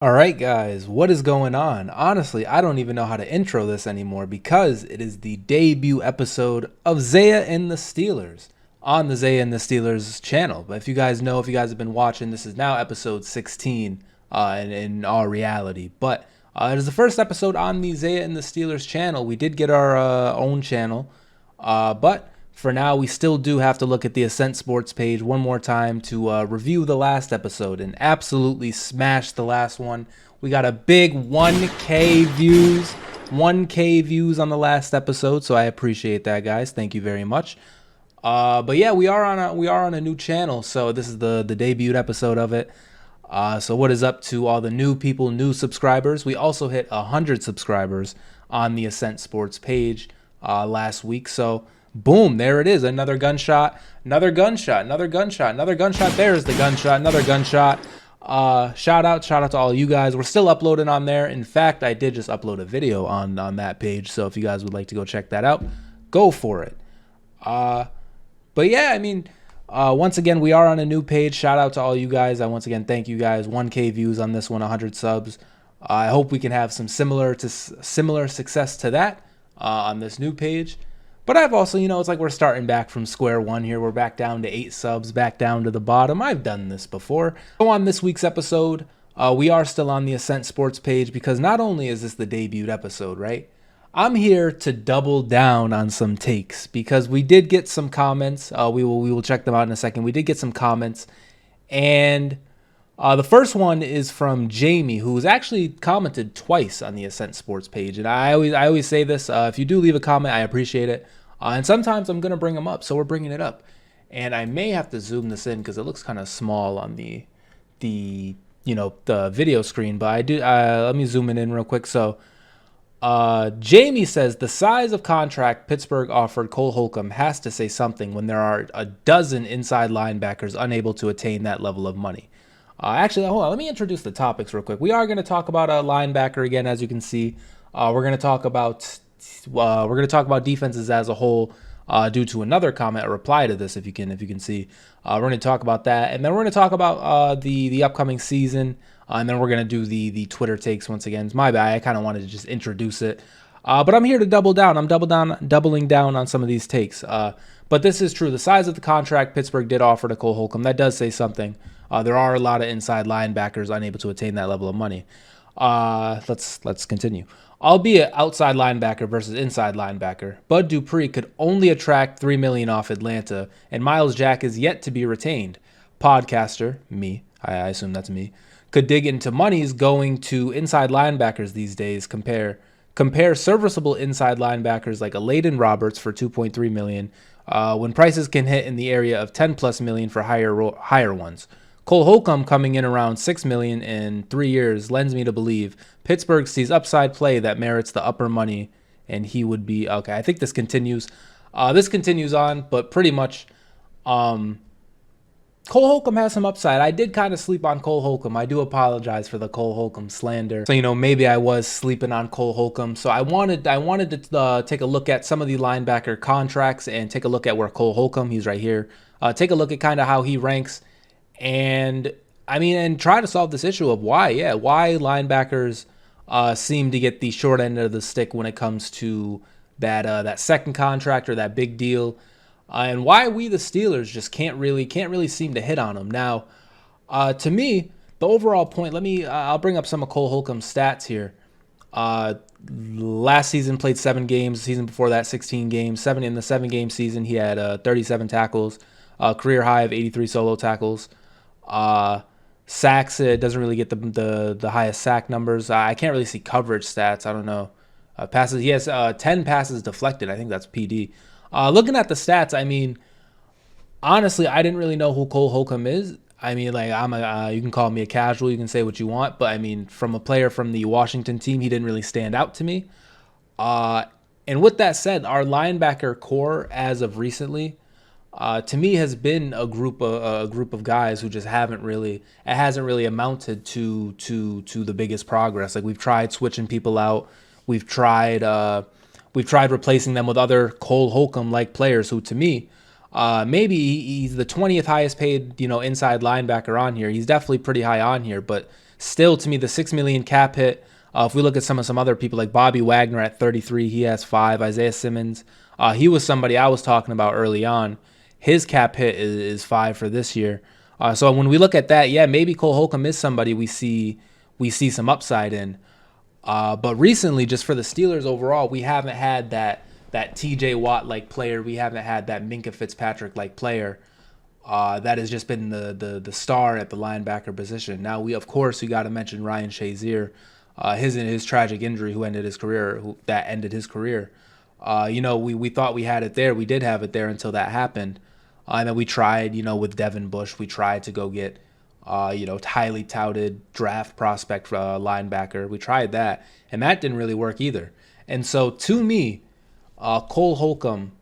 All right, guys, what is going on? Honestly, I don't even know how to intro this anymore because it is the debut episode of Zaya and the Steelers on the Zaya and the Steelers channel. But if you guys know, if you guys have been watching, this is now episode 16 in all reality. But it is the first episode on the Zaya and the Steelers channel. We did get our own channel, but for now, we still do have to look at the Ascent Sports page one more time to review the last episode and absolutely smash the last one. We got a big 1K views, 1K views on the last episode, so I appreciate that, guys. Thank you very much. But yeah, we are on a new channel, so this is the debut episode of it. So what is up to all the new people, new subscribers? We also hit 100 subscribers on the Ascent Sports page last week, so boom, there it is. Another gunshot, another gunshot, another gunshot, another gunshot. There's the gunshot, another gunshot. Shout out to all you guys. We're still uploading on there. In fact, I did just upload a video on that page, so if you guys would like to go check that out, go for it. But yeah, I mean, once again, we are on a new page. Shout out to all you guys. I once again thank you guys. 1K views on this one, 100 subs. I hope we can have some similar success to that on this new page. But I've also, it's like we're starting back from square one here. We're back down to 8 subs, back down to the bottom. I've done this before. So on this week's episode, we are still on the Ascent Sports page because not only is this the debut episode, right? I'm here to double down on some takes because we did get some comments. We will check them out in a second. We did get some comments, and the first one is from Jamie, who's actually commented twice on the Ascent Sports page. And I always say this: if you do leave a comment, I appreciate it. And sometimes I'm gonna bring them up, so we're bringing it up. And I may have to zoom this in because it looks kind of small on the video screen. But I do. Let me zoom it in real quick. So Jamie says the size of contract Pittsburgh offered Cole Holcomb has to say something when there are a dozen inside linebackers unable to attain that level of money. Actually, hold on. Let me introduce the topics real quick. We are going to talk about a linebacker again, as you can see. We're going to talk about defenses as a whole due to another comment, a reply to this, if you can see. We're going to talk about that, and then we're going to talk about the upcoming season, and then we're going to do the Twitter takes once again. It's my bad. I kind of wanted to just introduce it, but I'm here to double down. I'm doubling down on some of these takes. But this is true. The size of the contract Pittsburgh did offer to Cole Holcomb, that does say something. There are a lot of inside linebackers unable to attain that level of money. Let's continue. Albeit outside linebacker versus inside linebacker, Bud Dupree could only attract $3 million off Atlanta, and Miles Jack is yet to be retained. Podcaster, me, I assume that's me, could dig into monies going to inside linebackers these days. Compare serviceable inside linebackers like a Layden Roberts for $2.3 million, when prices can hit in the area of $10+ million for higher ones. Cole Holcomb coming in around $6 million in 3 years lends me to believe Pittsburgh sees upside play that merits the upper money, and he would be okay. I think this continues. This continues on, but pretty much, Cole Holcomb has some upside. I did kind of sleep on Cole Holcomb. I do apologize for the Cole Holcomb slander. So maybe I was sleeping on Cole Holcomb. So I wanted to take a look at some of the linebacker contracts and take a look at where Cole Holcomb, he's right here. Take a look at kind of how he ranks. And try to solve this issue of why linebackers seem to get the short end of the stick when it comes to that second contract or that big deal, and why we the Steelers just can't really seem to hit on them. Now, to me, the overall point. I'll bring up some of Cole Holcomb's stats here. Last season played 7 games. The season before that, 16 games. In the 7-game season, he had 37 tackles, career high of 83 solo tackles. Sacks, it doesn't really get the highest sack numbers. I can't really see coverage stats. I don't know. Passes, he has 10 passes deflected. I think that's PD. Looking at the stats, honestly, I didn't really know who Cole Holcomb is. You can call me a casual. You can say what you want, but from a player from the Washington team, he didn't really stand out to me. And with that said, our linebacker core as of recently, to me, has been a group of guys who just hasn't really amounted to the biggest progress. Like, we've tried switching people out, we've tried replacing them with other Cole Holcomb like players who, to me, maybe he's the 20th highest paid inside linebacker on here. He's definitely pretty high on here, but Still, to me, the 6 million cap hit. If we look at some other people like Bobby Wagner at 33, he has 5. Isaiah Simmons, he was somebody I was talking about early on. His cap hit is 5 for this year. So when we look at that, yeah, maybe Cole Holcomb is somebody we see some upside in. But recently, just for the Steelers overall, we haven't had that T.J. Watt like player. We haven't had that Minka Fitzpatrick like player. That has just been the star at the linebacker position. Now we got to mention Ryan Shazier, his tragic injury that ended his career. We thought we had it there. We did have it there until that happened. And then we tried, with Devin Bush, we tried to go get, highly touted draft prospect linebacker. We tried that, and that didn't really work either. And so to me, Cole Holcomb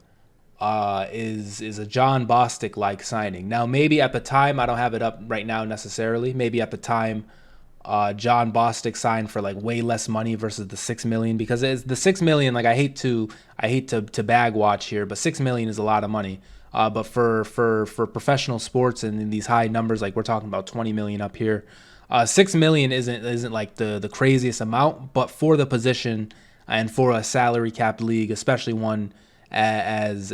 is a John Bostic like signing. Now maybe at the time, I don't have it up right now necessarily. Maybe at the time, John Bostic signed for like way less money versus the 6 million, because it's the 6 million. Like I hate to bag watch here, but 6 million is a lot of money. But for professional sports and in these high numbers, like we're talking about 20 million up here, 6 million isn't like the craziest amount, but for the position and for a salary cap league, especially one as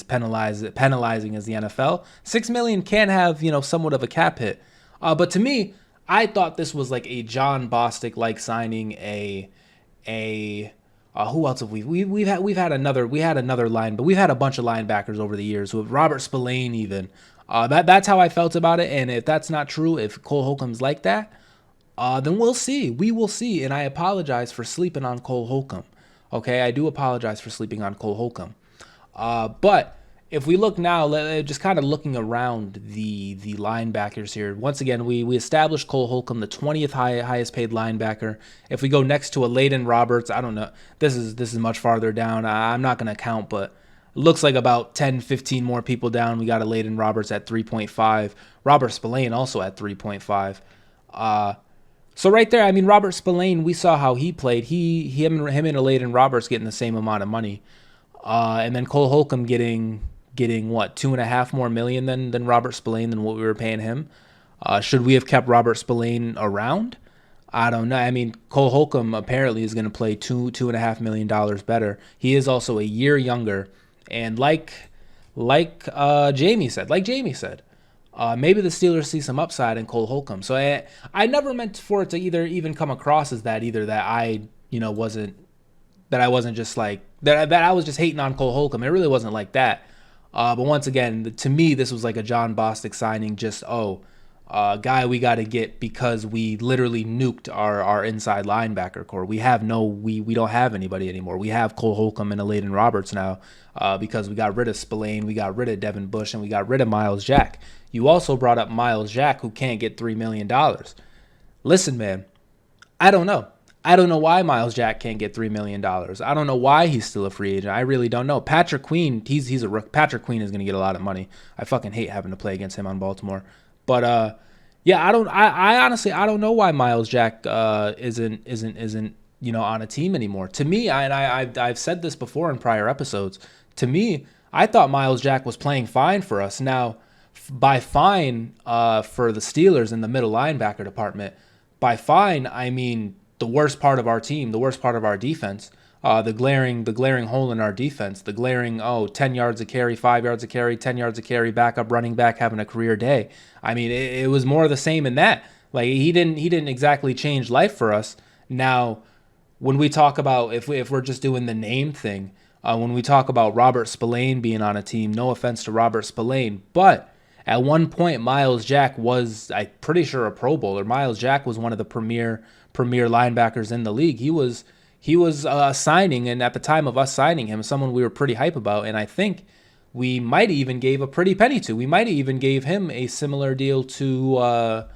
penalizing as the NFL, 6 million can have somewhat of a cap hit. But to me, I thought this was like a John Bostic like signing. Who else have we've had another line, but we've had a bunch of linebackers over the years with Robert Spillane even. That's how I felt about it. And if that's not true, if Cole Holcomb's like that, then we'll see. We will see. And I apologize for sleeping on Cole Holcomb. Okay, I do apologize for sleeping on Cole Holcomb. But if we look now, just kind of looking around the linebackers here, once again, we established Cole Holcomb, the 20th highest paid linebacker. If we go next to a Layden Roberts, I don't know. This is much farther down. I'm not going to count, but it looks like about 10, 15 more people down. We got a Layden Roberts at 3.5. Robert Spillane also at 3.5. So right there, I mean, Robert Spillane, we saw how he played. Him and a Layden Roberts getting the same amount of money. And then Cole Holcomb getting what, 2.5 more million than Robert Spillane than what we were paying him. Should we have kept Robert Spillane around? I don't know. I mean, Cole Holcomb apparently is going to play $2.5 million better. He is also a year younger, and like Jamie said, maybe the Steelers see some upside in Cole Holcomb. So I never meant for it to even come across as that either, that I wasn't just like that I was just hating on Cole Holcomb. It really wasn't like that. But once again, to me, this was like a John Bostic signing. Just guy we got to get because we literally nuked our inside linebacker core. We don't have anybody anymore. We have Cole Holcomb and a Layden Roberts now because we got rid of Spillane, we got rid of Devin Bush, and we got rid of Myles Jack. You also brought up Myles Jack, who can't get $3 million. Listen, man, I don't know. I don't know why Myles Jack can't get $3 million. I don't know why he's still a free agent. I really don't know. Patrick Queen, he's a rook. Patrick Queen is going to get a lot of money. I fucking hate having to play against him on Baltimore. But I honestly don't know why Myles Jack isn't on a team anymore. To me, I've said this before in prior episodes. To me, I thought Myles Jack was playing fine for us. Now, by fine for the Steelers in the middle linebacker department, by fine I mean the worst part of our team, the worst part of our defense, the glaring hole in our defense, the glaring 10 yards a carry, 5 yards a carry, 10 yards a carry, backup running back having a career day. I mean, it was more of the same in that. Like he didn't exactly change life for us. Now, when we talk about if we're just doing the name thing, when we talk about Robert Spillane being on a team, no offense to Robert Spillane, but at one point Myles Jack was, I'm pretty sure, a Pro Bowler. Myles Jack was one of the premier linebackers in the league. He was signing, and at the time of us signing him, someone we were pretty hype about, and I think we might have even gave a pretty penny to. We might have even gave him a similar deal to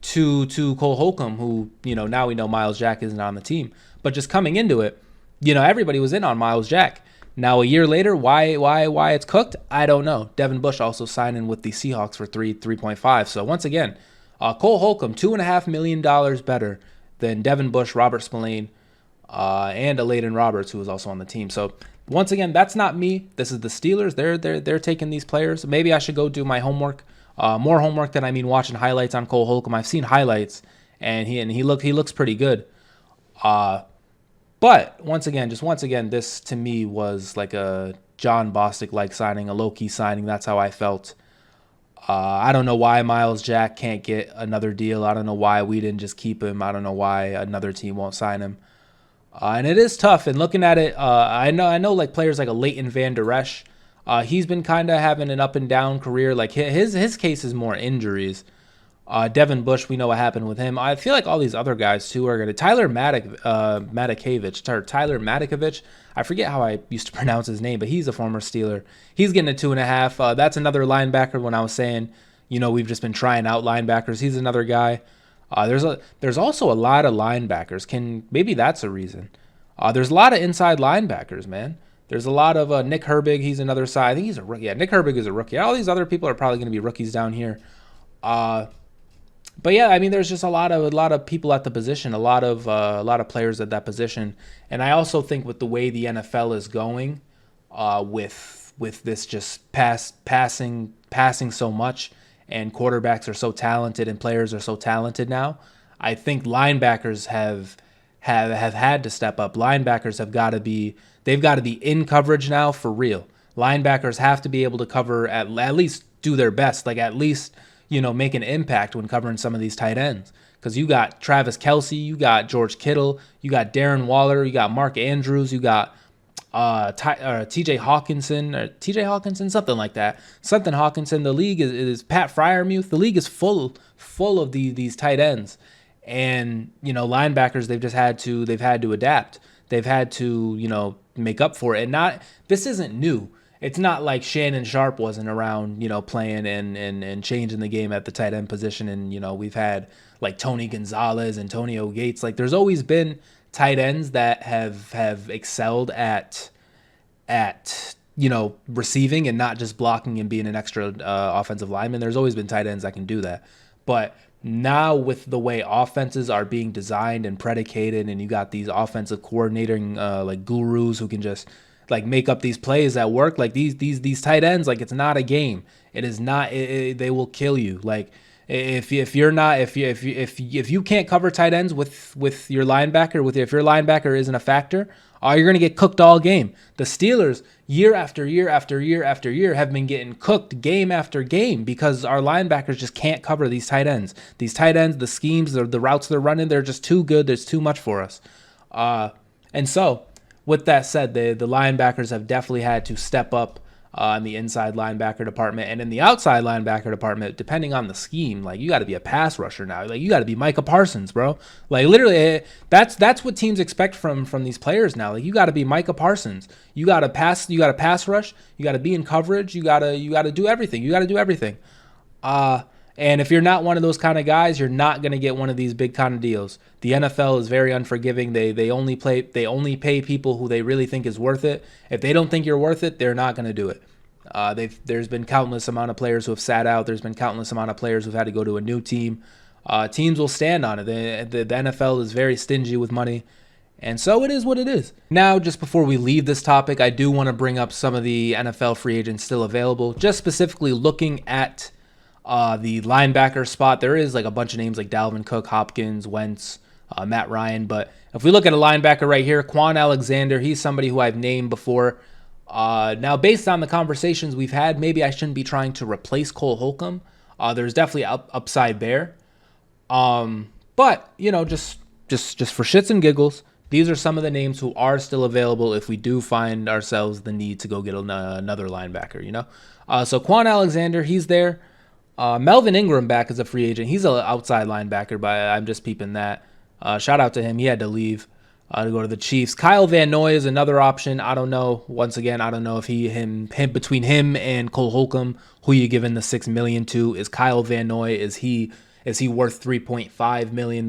Cole Holcomb, who now we know Myles Jack isn't on the team, but just coming into it, everybody was in on Myles Jack. Now a year later, why it's cooked, I don't know. Devin Bush also signing with the Seahawks for 3.5. So once again, Cole Holcomb $2.5 million better than Devin Bush, Robert Spillane, and a Layden Roberts, who was also on the team. So once again, that's not me. This is the Steelers. They're taking these players. Maybe I should go do my homework. More homework than watching highlights on Cole Holcomb. I've seen highlights, and he looks pretty good. But once again, this to me was like a John Bostic like signing, a low key signing. That's how I felt. I don't know why Miles Jack can't get another deal. I don't know why we didn't just keep him. I don't know why another team won't sign him. And it is tough. And looking at it, I know like players like a Leighton Van Der Esch. He's been kind of having an up and down career. Like his case is more injuries. Devin Bush, we know what happened with him. I feel like all these other guys too are gonna. Tyler Matakovich. I forget how I used to pronounce his name, but he's a former Steeler. He's getting a 2.5. That's another linebacker. When I was saying, we've just been trying out linebackers. He's another guy. There's also a lot of linebackers. Maybe that's a reason. There's a lot of inside linebackers, man. There's a lot of Nick Herbig. He's another side. I think he's a rookie. Yeah, Nick Herbig is a rookie. All these other people are probably going to be rookies down here. But yeah, I mean, there's just a lot of people at the position, a lot of players at that position, and I also think with the way the NFL is going, with this just passing so much, and quarterbacks are so talented and players are so talented now, I think linebackers have had to step up. Linebackers they've got to be in coverage now for real. Linebackers have to be able to cover at least do their best, like at least make an impact when covering some of these tight ends. Because you got Travis Kelce, you got George Kittle, you got Darren Waller, you got Mark Andrews, you got TJ Hawkinson, something like that. Something Hawkinson. The league is Pat Fryermuth. The league is full of these tight ends. And, linebackers, they've had to adapt. They've had to, make up for it. And this isn't new. It's not like Shannon Sharp wasn't around, playing and changing the game at the tight end position. And, we've had like Tony Gonzalez, Antonio Gates. Like there's always been tight ends that have excelled at receiving and not just blocking and being an extra offensive lineman. There's always been tight ends that can do that. But now with the way offenses are being designed and predicated, and you got these offensive coordinating like gurus who can just like make up these plays that work, like these tight ends, like it's not a game. It is not. They will kill you. Like if you can't cover tight ends with your linebacker, if your linebacker isn't a factor, you're gonna get cooked all game. The Steelers year after year after year after year have been getting cooked game after game because our linebackers just can't cover these tight ends. These tight ends, the schemes, the routes they're running, they're just too good. There's too much for us. And so, with that said, the linebackers have definitely had to step up in the inside linebacker department, and in the outside linebacker department, depending on the scheme, like you got to be a pass rusher now. Like you got to be Micah Parsons, bro. Like literally, that's what teams expect from these players now. Like you got to be Micah Parsons. You got to pass. You got to pass rush. You got to be in coverage. You got to do everything. You got to do everything. And if you're not one of those kind of guys, you're not going to get one of these big kind of deals. The NFL is very unforgiving. They only pay people who they really think is worth it. If they don't think you're worth it, they're not going to do it. There's been countless amount of players who have sat out. There's been countless amount of players who've had to go to a new team. Teams will stand on it. The NFL is very stingy with money. And so it is what it is. Now, just before we leave this topic, I do want to bring up some of the NFL free agents still available. Just specifically looking at the linebacker spot, there is like a bunch of names like Dalvin Cook, Hopkins, Wentz, Matt Ryan. But if we look at a linebacker right here, Quan Alexander, he's somebody who I've named before. Now, based on the conversations we've had, maybe I shouldn't be trying to replace Cole Holcomb. There's definitely upside there. But, just for shits and giggles, these are some of the names who are still available if we do find ourselves the need to go get another linebacker, So Quan Alexander, he's there. Melvin Ingram back as a free agent. He's an outside linebacker, but I'm just peeping that. Shout out to him. He had to leave to go to the Chiefs. Kyle Van Noy is another option. I don't know. Once again, I don't know if him between him and Cole Holcomb, who you giving the $6 million to? Is Kyle Van Noy, is he worth $3.5 million?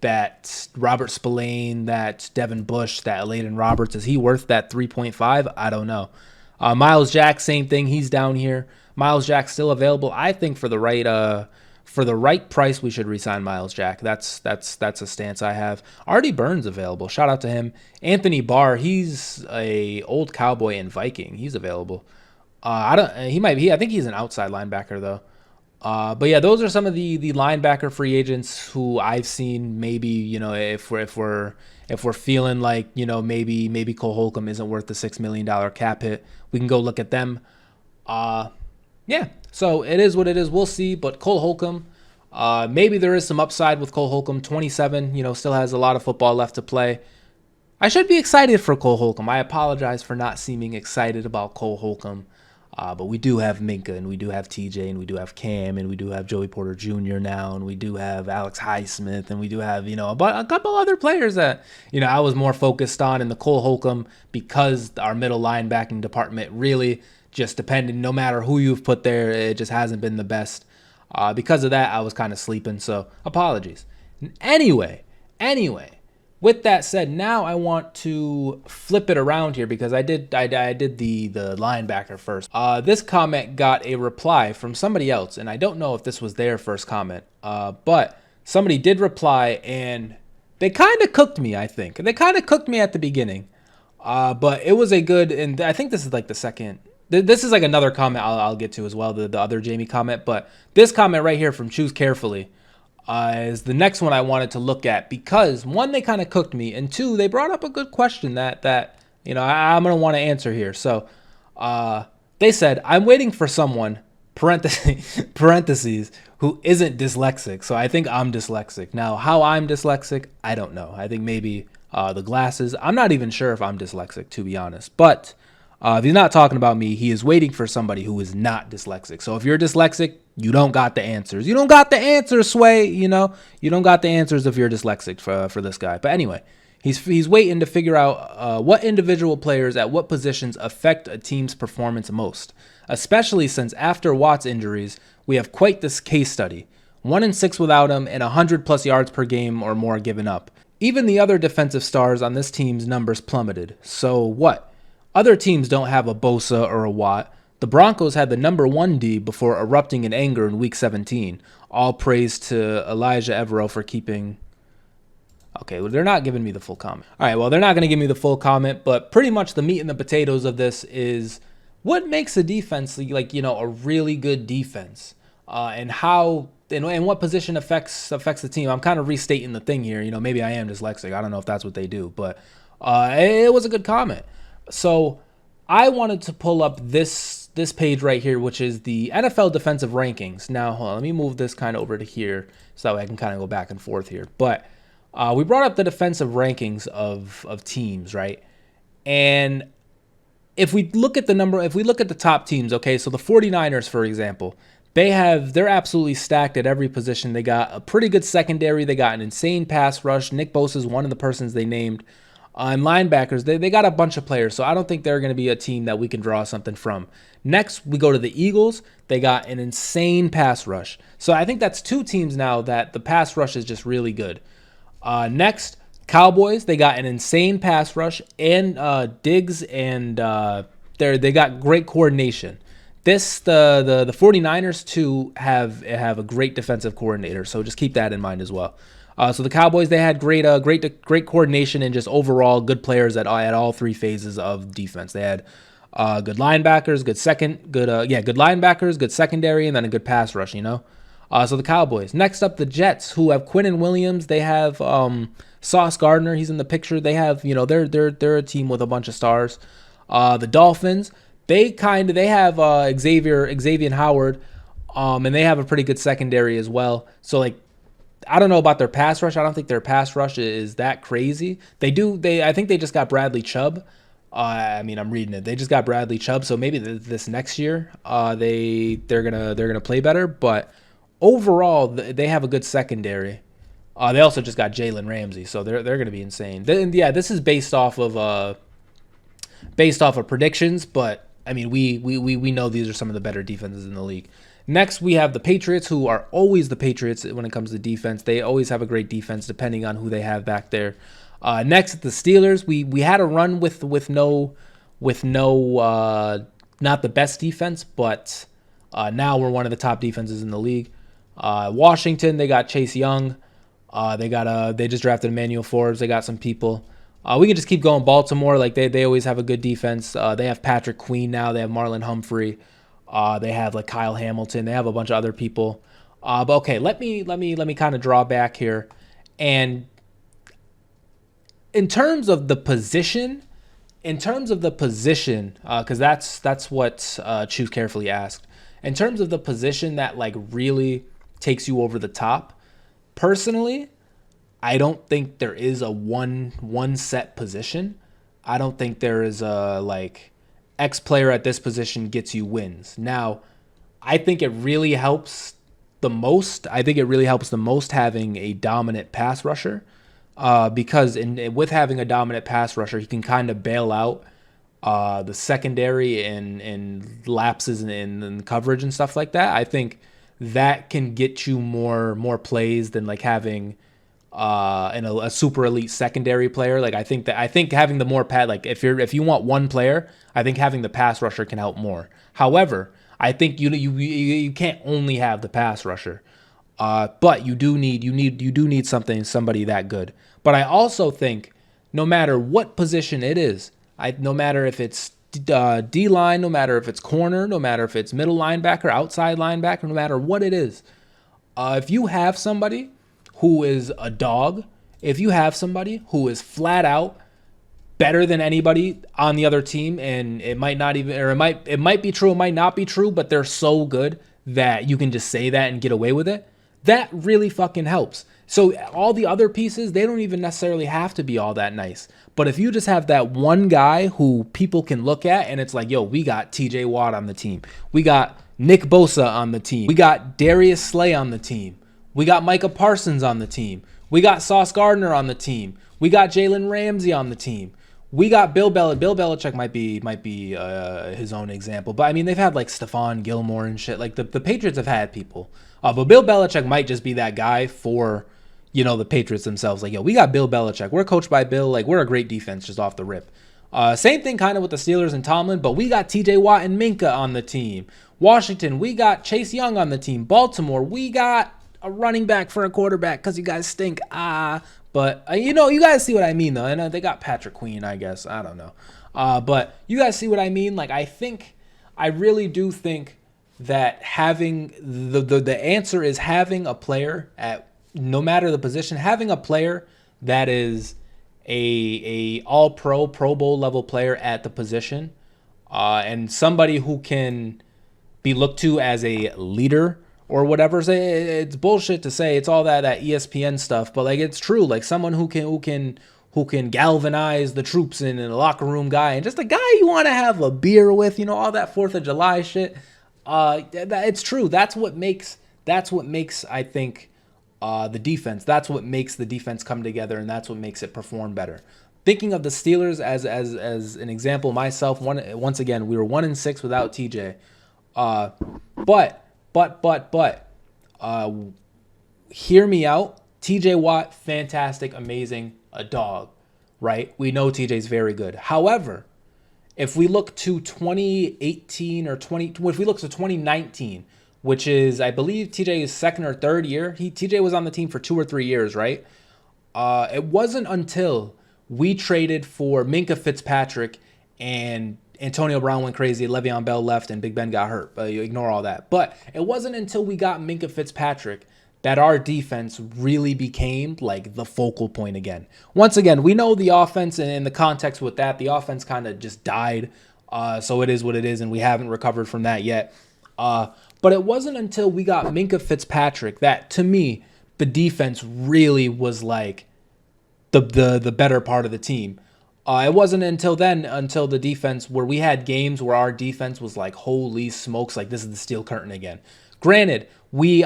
That Robert Spillane, that Devin Bush, that Layden Roberts, is he worth that 3.5? I don't know. Miles Jack, same thing. He's down here. Miles Jack still available. I think for the right price, we should re-sign Miles Jack. That's a stance I have. Artie Burns available. Shout out to him. Anthony Barr, he's a old Cowboy and Viking. He's available. I think he's an outside linebacker though. But yeah, those are some of the linebacker free agents who I've seen. Maybe if we're feeling like maybe Cole Holcomb isn't worth the $6 million cap hit, we can go look at them. Yeah, so it is what it is. We'll see. But Cole Holcomb, maybe there is some upside with Cole Holcomb. 27, still has a lot of football left to play. I should be excited for Cole Holcomb. I apologize for not seeming excited about Cole Holcomb. But we do have Minka, and we do have TJ, and we do have Cam, and we do have Joey Porter Jr. now, and we do have Alex Highsmith, and we do have, a couple other players that, I was more focused on in the Cole Holcomb, because our middle linebacking department really just depended, no matter who you've put there, it just hasn't been the best. Because of that, I was kind of sleeping, so apologies. Anyway. With that said, now I want to flip it around here because I did the linebacker first. This comment got a reply from somebody else, and I don't know if this was their first comment, but somebody did reply, and they kind of cooked me, I think. They kind of cooked me at the beginning, but it was a good, and I think this is like the second. This is like another comment I'll get to as well, the other Jamie comment, but this comment right here from Choose Carefully is the next one I wanted to look at because, one, they kind of cooked me, and two, they brought up a good question that I'm going to want to answer here. So they said, I'm waiting for someone, parentheses, who isn't dyslexic. So I think I'm dyslexic. Now, how I'm dyslexic, I don't know. I think maybe the glasses. I'm not even sure if I'm dyslexic, to be honest. But if he's not talking about me, he is waiting for somebody who is not dyslexic. So if you're dyslexic, you don't got the answers. You don't got the answers, Sway. You don't got the answers if you're dyslexic for this guy. But anyway, he's waiting to figure out what individual players at what positions affect a team's performance most, especially since after Watt's injuries, we have quite this case study. 1 in 6 without him and 100+ yards per game or more given up. Even the other defensive stars on this team's numbers plummeted. So what? Other teams don't have a Bosa or a Watt. The Broncos had the number 1 D before erupting in anger in Week 17. All praise to Elijah Evero for keeping... Okay, well, they're not giving me the full comment. All right, well, they're not going to give me the full comment, but pretty much the meat and the potatoes of this is what makes a defense a really good defense, and how and what position affects the team. I'm kind of restating the thing here. Maybe I am dyslexic. I don't know if that's what they do, but it was a good comment. So I wanted to pull up this page right here, which is the NFL defensive rankings. Now, hold on, let me move this kind of over to here so that way I can kind of go back and forth here. But we brought up the defensive rankings of teams, right? And if we look at the top teams, okay, so the 49ers, for example, they're absolutely stacked at every position. They got a pretty good secondary. They got an insane pass rush. Nick Bosa is one of the persons they named. And linebackers, they got a bunch of players, so I don't think they're going to be a team that we can draw something from. Next, we go to the Eagles. They got an insane pass rush. So I think that's 2 teams now that the pass rush is just really good. Next, Cowboys. They got an insane pass rush, and Diggs, and they got great coordination. The 49ers, too, have a great defensive coordinator, so just keep that in mind as well. So the Cowboys, they had great coordination and just overall good players at all 3 phases of defense. They had good linebackers, good linebackers, good secondary, and then a good pass rush. So the Cowboys. Next up, the Jets, who have Quinnen Williams. They have Sauce Gardner. He's in the picture. They have they're a team with a bunch of stars. The Dolphins, they have Xavier Howard, and they have a pretty good secondary as well. So I don't know about their pass rush. I don't think their pass rush is that crazy. I think they just got Bradley Chubb. I'm reading it. They just got Bradley Chubb, so maybe this next year they're gonna play better. But overall, they have a good secondary. They also just got Jalen Ramsey, so they're gonna be insane. This is based off of predictions, but we know these are some of the better defenses in the league. Next, we have the Patriots, who are always the Patriots when it comes to defense. They always have a great defense, depending on who they have back there. Next, the Steelers. We had a run with no not the best defense, but now we're one of the top defenses in the league. Washington, they got Chase Young. They just drafted Emmanuel Forbes. They got some people. We can just keep going. Baltimore, they always have a good defense. They have Patrick Queen now. They have Marlon Humphrey. They have like Kyle Hamilton. They have a bunch of other people. But okay, let me kind of draw back here. And in terms of the position, because that's what Choose Carefully asked. In terms of the position that like really takes you over the top, personally, I don't think there is a one set position. I don't think there is a like X player at this position gets you wins. Now, I think it really helps the most. I think it really helps the most having a dominant pass rusher, because with having a dominant pass rusher, he can kind of bail out the secondary and lapses in coverage and stuff like that. I think that can get you more plays than like having a super elite secondary player. Like I think having the more like if you want one player, I think having the pass rusher can help more. However, I think you can't only have the pass rusher, but you do need somebody that good. But I also think no matter what position it is, no matter if it's D line, no matter if it's corner, no matter if it's middle linebacker, outside linebacker, no matter what it is, if you have somebody who is a dog, if you have somebody who is flat out better than anybody on the other team, and it might not even, or it might be true, it might not be true, but they're so good that you can just say that and get away with it, that really fucking helps. So all the other pieces, they don't even necessarily have to be all that nice. But if you just have that one guy who people can look at and it's like, yo, we got TJ Watt on the team. We got Nick Bosa on the team. We got Darius Slay on the team. We got Micah Parsons on the team. We got Sauce Gardner on the team. We got Jalen Ramsey on the team. We got Bill Belichick. Bill Belichick might be his own example, but I mean they've had like Stephon Gilmore and shit. Like the Patriots have had people, but Bill Belichick might just be that guy for the Patriots themselves. Like, yo, we got Bill Belichick. We're coached by Bill. Like, we're a great defense just off the rip. Same thing kind of with the Steelers and Tomlin, but we got TJ Watt and Minka on the team. Washington, we got Chase Young on the team. Baltimore, we got a running back for a quarterback because you guys stink. But you guys see what I mean, though. And they got Patrick Queen, I guess. I don't know. But you guys see what I mean? Like, I really do think that having the answer is having a player at no matter the position, having a player that is a all Pro Bowl level player at the position, and somebody who can be looked to as a leader or whatever. It's bullshit to say it's all that ESPN stuff, but like it's true. Like someone who can galvanize the troops in a locker room guy, and just a guy you want to have a beer with, all that 4th of July shit. It's true. That's what makes I think the defense. That's what makes the defense come together, and that's what makes it perform better. Thinking of the Steelers as an example, myself, once again, we were 1-6 without TJ. But hear me out. TJ Watt, fantastic, amazing, a dog, right? We know TJ's very good. However, if we look to 2018 or if we look to 2019, which is, I believe, TJ's second or third year. TJ was on the team for 2 or 3 years, right? It wasn't until we traded for Minkah Fitzpatrick and Antonio Brown went crazy, Le'Veon Bell left, and Big Ben got hurt. But you ignore all that. But it wasn't until we got Minkah Fitzpatrick that our defense really became like the focal point again. Once again, we know the offense, and in the context with that, the offense kind of just died. So it is what it is, and we haven't recovered from that yet. But it wasn't until we got Minkah Fitzpatrick that, to me, the defense really was like the better part of the team. It wasn't until the defense, where we had games where our defense was like, holy smokes, like this is the steel curtain again. Granted, we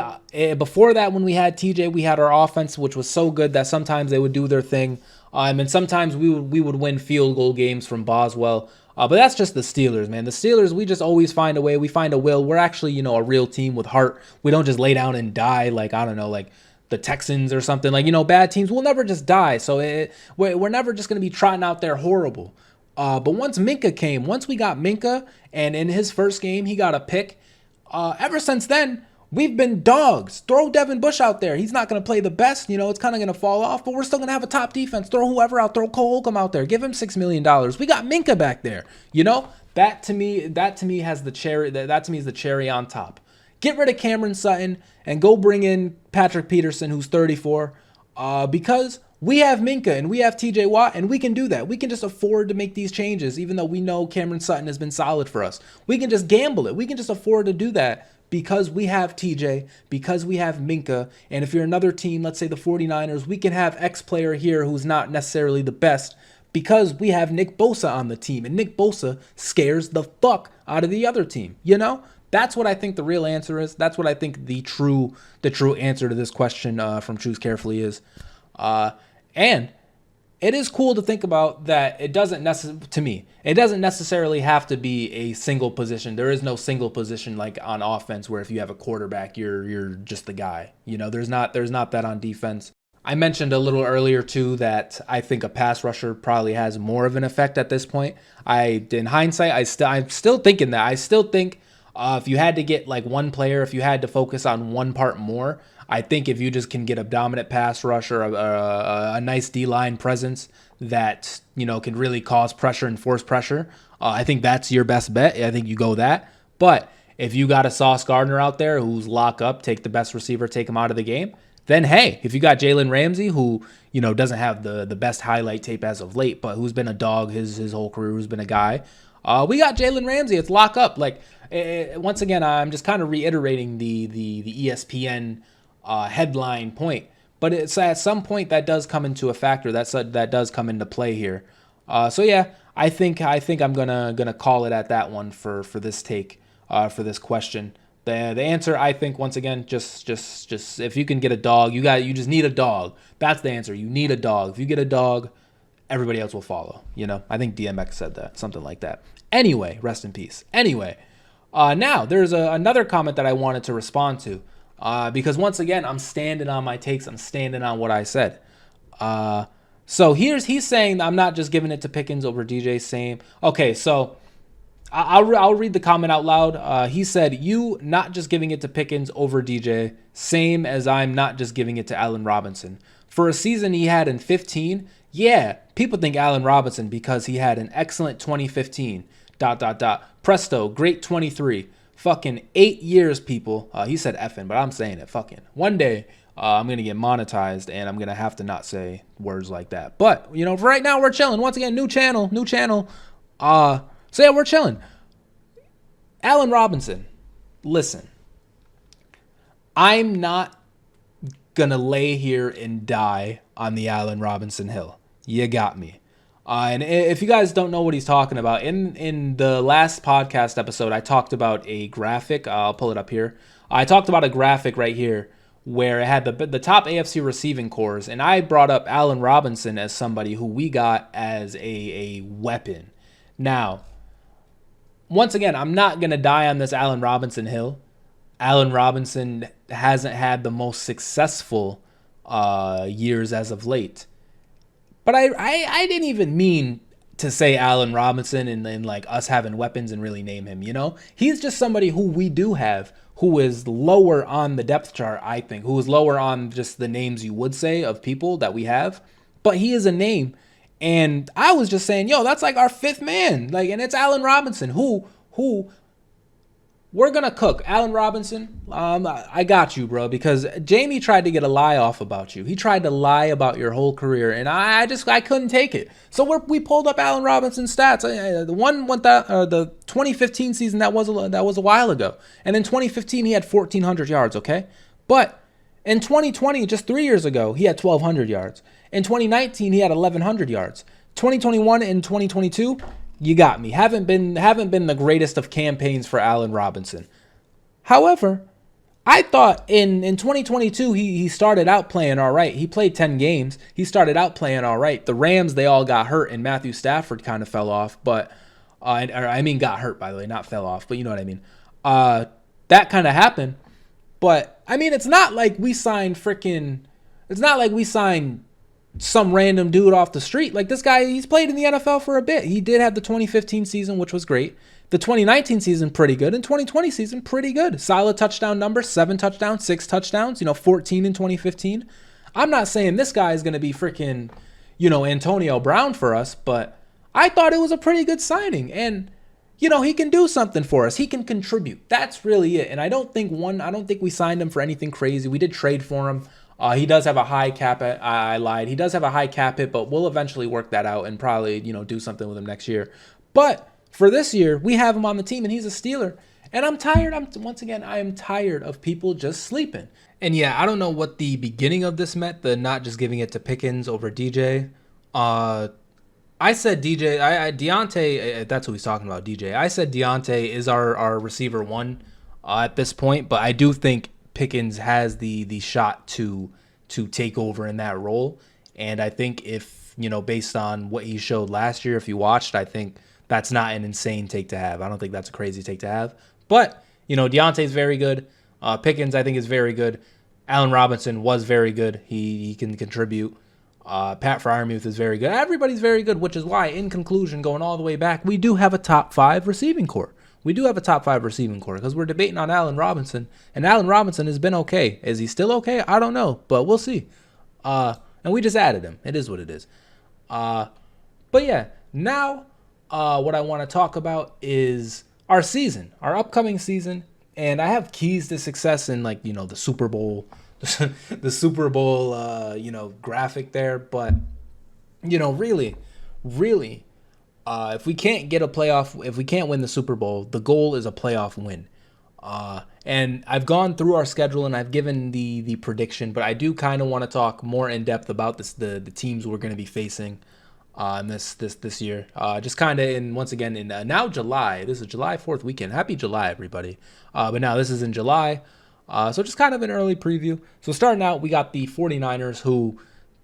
before that, when we had TJ, we had our offense, which was so good that sometimes they would do their thing. And sometimes we would win field goal games from Boswell. But that's just the Steelers, man. The Steelers, we just always find a way. We find a will. We're actually, a real team with heart. We don't just lay down and die like, I don't know, like the Texans or something. Like, bad teams will never just die. So we're never just going to be trotting out there horrible. But once we got Minkah, and in his first game, he got a pick. Ever since then, We've been dogs. Throw Devin Bush out there. He's not going to play the best. It's kind of going to fall off, but we're still going to have a top defense. Throw whoever out. Throw Cole Holcomb out there. Give him $6 million. We got Minka back there. That to me has the cherry. That to me is the cherry on top. Get rid of Cameron Sutton and go bring in Patrick Peterson, who's 34, because we have Minka and we have TJ Watt, and we can do that. We can just afford to make these changes, even though we know Cameron Sutton has been solid for us. We can just gamble it. We can just afford to do that because we have TJ, because we have Minka. And if you're another team, let's say the 49ers, we can have X player here who's not necessarily the best because we have Nick Bosa on the team. And Nick Bosa scares the fuck out of the other team, That's what I think the real answer is. That's what I think the true answer to this question from Choose Carefully is. And it is cool to think about that it doesn't necessarily have to be a single position. There is no single position like on offense where if you have a quarterback, you're just the guy. There's not that on defense. I mentioned a little earlier too that I think a pass rusher probably has more of an effect at this point. In hindsight, I'm still thinking that. I still think if you had to get like one player, if you had to focus on one part more, I think if you just can get a dominant pass rush or a nice D-line presence that, can really cause pressure and force pressure, I think that's your best bet. I think you go that. But if you got a Sauce Gardner out there who's lock up, take the best receiver, take him out of the game, then hey, if you got Jalen Ramsey who, doesn't have the best highlight tape as of late, but who's been a dog his whole career, who's been a guy, we got Jalen Ramsey. It's lock up. Once again, I'm just kind of reiterating the ESPN headline point, but it's at some point that does come into a factor. That does come into play here. So yeah, I think I'm gonna call it at that one for this take, for this question. The answer, I think, once again, just if you can get a dog, you just need a dog. That's the answer. You need a dog. If you get a dog, everybody else will follow. I think DMX said that, something like that. Anyway, rest in peace. Anyway, now there's another comment that I wanted to respond to, because once again, I'm standing on my takes. I'm standing on what I said. So he's saying I'm not just giving it to Pickens over DJ. Same. Okay, so I'll read the comment out loud. He said, "You not just giving it to Pickens over DJ, same as I'm not just giving it to Allen Robinson. For a season he had in 15, yeah, people think Allen Robinson because he had an excellent 2015. ... Presto, great 23. Fucking 8 years, people." He said effing, but I'm saying it. Fucking. One day, I'm gonna get monetized, and I'm gonna have to not say words like that. But for right now, we're chilling. Once again, new channel. So yeah, we're chilling. Allen Robinson, listen, I'm not gonna lay here and die on the Allen Robinson hill. You got me. And if you guys don't know what he's talking about, in the last podcast episode, I talked about a graphic. I'll pull it up here. I talked about a graphic right here where it had the top AFC receiving cores, and I brought up Allen Robinson as somebody who we got as a weapon. Now, once again, I'm not going to die on this Allen Robinson hill. Allen Robinson hasn't had the most successful years as of late. But I didn't even mean to say Allen Robinson and like us having weapons and really name him, He's just somebody who we do have, who is lower on the depth chart, I think, who is lower on just the names you would say of people that we have. But he is a name. And I was just saying, that's like our fifth man. And it's Allen Robinson, who we're going to cook. Allen Robinson, I got you, bro, because Jamie tried to get a lie off about you. He tried to lie about your whole career, and I couldn't take it. So we pulled up Allen Robinson's stats. The 2015 season, that was a while ago. And in 2015, he had 1,400 yards, okay? But in 2020, just 3 years ago, he had 1,200 yards. In 2019, he had 1,100 yards. 2021 and 2022, you got me. Haven't been the greatest of campaigns for Allen Robinson. However, I thought in 2022, he started out playing all right. He played 10 games. He started out playing all right. The Rams, they all got hurt, and Matthew Stafford kind of fell off. But got hurt, by the way, not fell off, but you know what I mean. That kind of happened. But, it's not like we signed some random dude off the street. Like, this guy, he's played in the NFL for a bit. He did have the 2015 season, which was great. The 2019 season, pretty good. And 2020 season, pretty good. Solid touchdown numbers, 7 touchdowns, 6 touchdowns, 14 in 2015. I'm not saying this guy is going to be freaking, Antonio Brown for us, but I thought it was a pretty good signing. And, he can do something for us. He can contribute. That's really it. And I don't think we signed him for anything crazy. We did trade for him. He does have a high cap hit. I lied. He does have a high cap hit, but we'll eventually work that out and probably, do something with him next year. But for this year, we have him on the team and he's a Steeler. And I'm tired. I am tired of people just sleeping. And yeah, I don't know what the beginning of this meant, the not just giving it to Pickens over DJ. I said DJ, Deontay, that's what he's talking about, DJ. I said Deontay is our receiver one at this point, but I do think Pickens has the shot to take over in that role. And I think if, based on what he showed last year, if you watched, I think that's not an insane take to have. I don't think that's a crazy take to have. But, Deontay's very good. Pickens, I think, is very good. Allen Robinson was very good. He can contribute. Pat Freiermuth is very good. Everybody's very good, which is why, in conclusion, going all the way back, we do have a top 5 receiving core. We do have a top 5 receiving core because we're debating on Allen Robinson, and Allen Robinson has been okay. Is he still okay? I don't know, but we'll see. And we just added him. It is what it is. But yeah, now what I want to talk about is our season, our upcoming season, and I have keys to success in the Super Bowl. The Super Bowl, graphic there, but really, if we can't get a playoff, if we can't win the Super Bowl, the goal is a playoff win. And I've gone through our schedule and I've given the prediction, but I do kind of want to talk more in depth about the teams we're going to be facing this year. Just kind of in now July. This is July 4th weekend. Happy July, everybody. But now this is in July. So just kind of an early preview. So starting out, we got the 49ers, who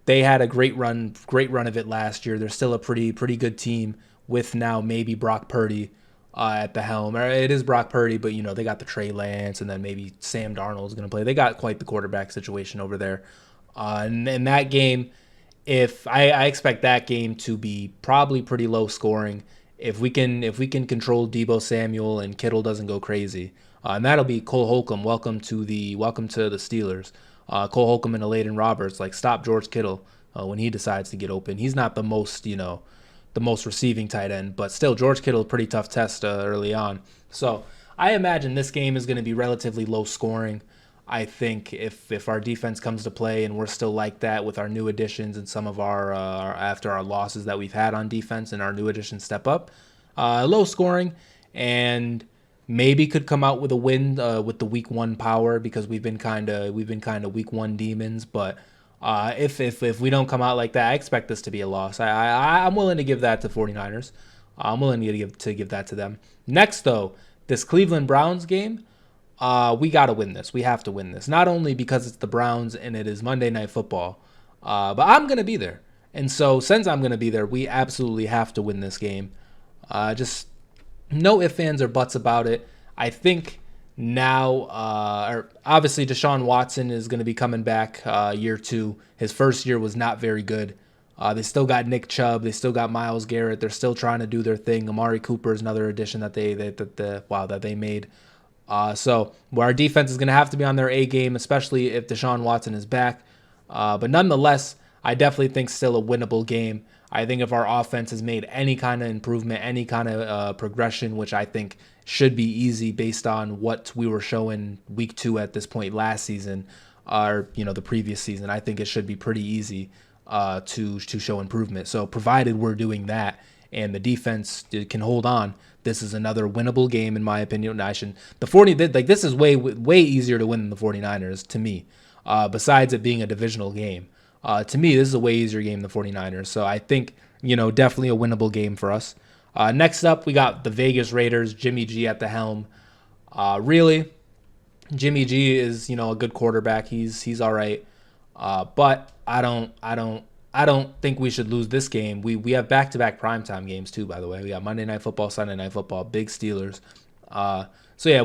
they had a great run of it last year. They're still a pretty good team with now maybe Brock Purdy at the helm. It is Brock Purdy, but they got the Trey Lance, and then maybe Sam Darnold is going to play. They got quite the quarterback situation over there. And in that game, if I expect that game to be probably pretty low scoring, if we can control Deebo Samuel and Kittle doesn't go crazy. And that'll be Cole Holcomb. Welcome to the Steelers. Cole Holcomb and Eladen Roberts, stop George Kittle when he decides to get open. He's not the most receiving tight end, but still George Kittle, pretty tough test early on. So I imagine this game is going to be relatively low scoring. I think if our defense comes to play and we're still like that with our new additions and some of our after our losses that we've had on defense and our new additions step up, low scoring, and maybe could come out with a win with the week 1 power, because we've been kind of week 1 demons. But if we don't come out like that, I expect this to be a loss. I'm willing to give that to 49ers. I'm willing to give that to them. Next, though, this Cleveland Browns game, we got to win this. We have to win this. Not only because it's the Browns and it is Monday Night Football, but I'm going to be there. And so since I'm going to be there, we absolutely have to win this game. Just no ifs, ands, or buts about it. I think now, obviously Deshaun Watson is going to be coming back year 2. His first year was not very good. They still got Nick Chubb. They still got Myles Garrett. They're still trying to do their thing. Amari Cooper is another addition that they made. So our defense is going to have to be on their A game, especially if Deshaun Watson is back. But nonetheless, I definitely think still a winnable game. I think if our offense has made any kind of improvement, any kind of progression, which I think should be easy based on what we were showing week 2 at this point last season, or the previous season, I think it should be pretty easy to show improvement. So provided we're doing that and the defense can hold on, this is another winnable game in my opinion. This is way easier to win than the 49ers to me. Besides it being a divisional game. To me, this is a way easier game than the 49ers. So I think, definitely a winnable game for us. Next up, we got the Vegas Raiders, Jimmy G at the helm. Really, Jimmy G is, a good quarterback. He's all right. But I don't think we should lose this game. We have back-to-back primetime games too, by the way. We got Monday Night Football, Sunday Night Football, big Steelers. So yeah,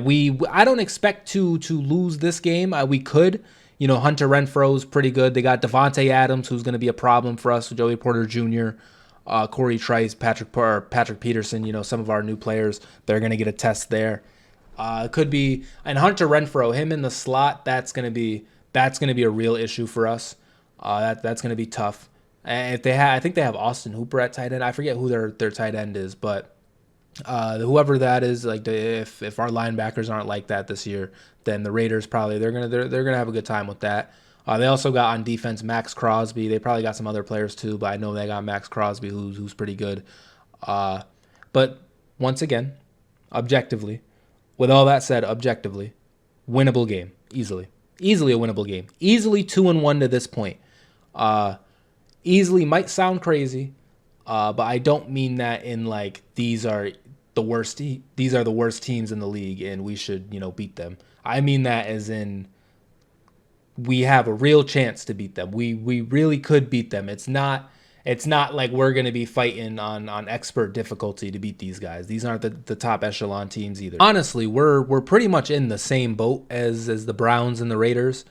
I don't expect to lose this game. We could. Hunter Renfro's pretty good. They got Devontae Adams, who's going to be a problem for us, Joey Porter Jr. Corey Trice, Patrick Peterson, some of our new players, they're going to get a test there. It could be, and Hunter Renfrow, him in the slot, that's going to be a real issue for us. That's going to be tough. And if I think they have Austin Hooper at tight end. I forget who their tight end is, but whoever that is, like if our linebackers aren't like that this year, then the Raiders probably they're gonna have a good time with that. They also got on defense Max Crosby. They probably got some other players too, but I know they got Max Crosby who's pretty good. But once again, objectively, with all that said, objectively, winnable game easily a winnable game, easily 2-1 to this point. Easily might sound crazy, but I don't mean that in like these are the worst teams in the league and we should beat them. I mean that as in we have a real chance to beat them. We really could beat them. It's not like we're going to be fighting on expert difficulty to beat these guys. These aren't the top echelon teams either. Honestly, we're pretty much in the same boat as the Browns and the Raiders.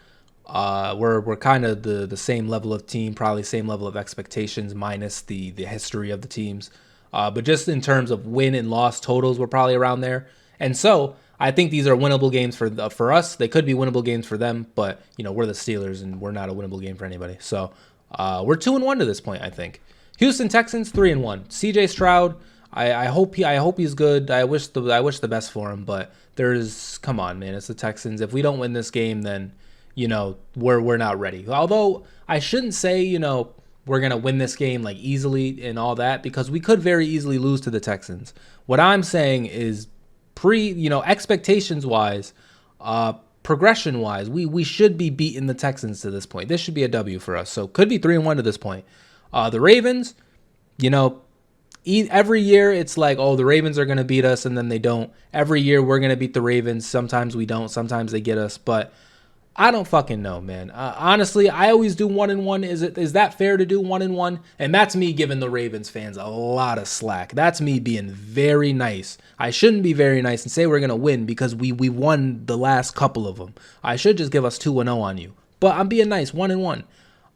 We're kind of the same level of team, probably same level of expectations minus the history of the teams. But just in terms of win and loss totals, we're probably around there. And so I think these are winnable games for us. They could be winnable games for them, but we're the Steelers and we're not a winnable game for anybody. So we're 2-1 to this point, I think. Houston Texans 3-1. CJ Stroud, I hope he's good. I wish the best for him, but come on, man, it's the Texans. If we don't win this game, then we're not ready. Although I shouldn't say, we're going to win this game like easily and all that, because we could very easily lose to the Texans. What I'm saying is expectations wise, progression wise, we should be beating the Texans to this point. This should be a W for us. So could be 3-1 to this point. The Ravens, every year it's like, oh, the Ravens are going to beat us and then they don't. Every year we're going to beat the Ravens. Sometimes we don't. Sometimes they get us, but I don't fucking know, man. Honestly, I always do 1-1. Is that fair to do 1-1? And that's me giving the Ravens fans a lot of slack. That's me being very nice. I shouldn't be very nice and say we're gonna win because we won the last couple of them. I should just give us 2-0 on you. But I'm being nice, 1-1.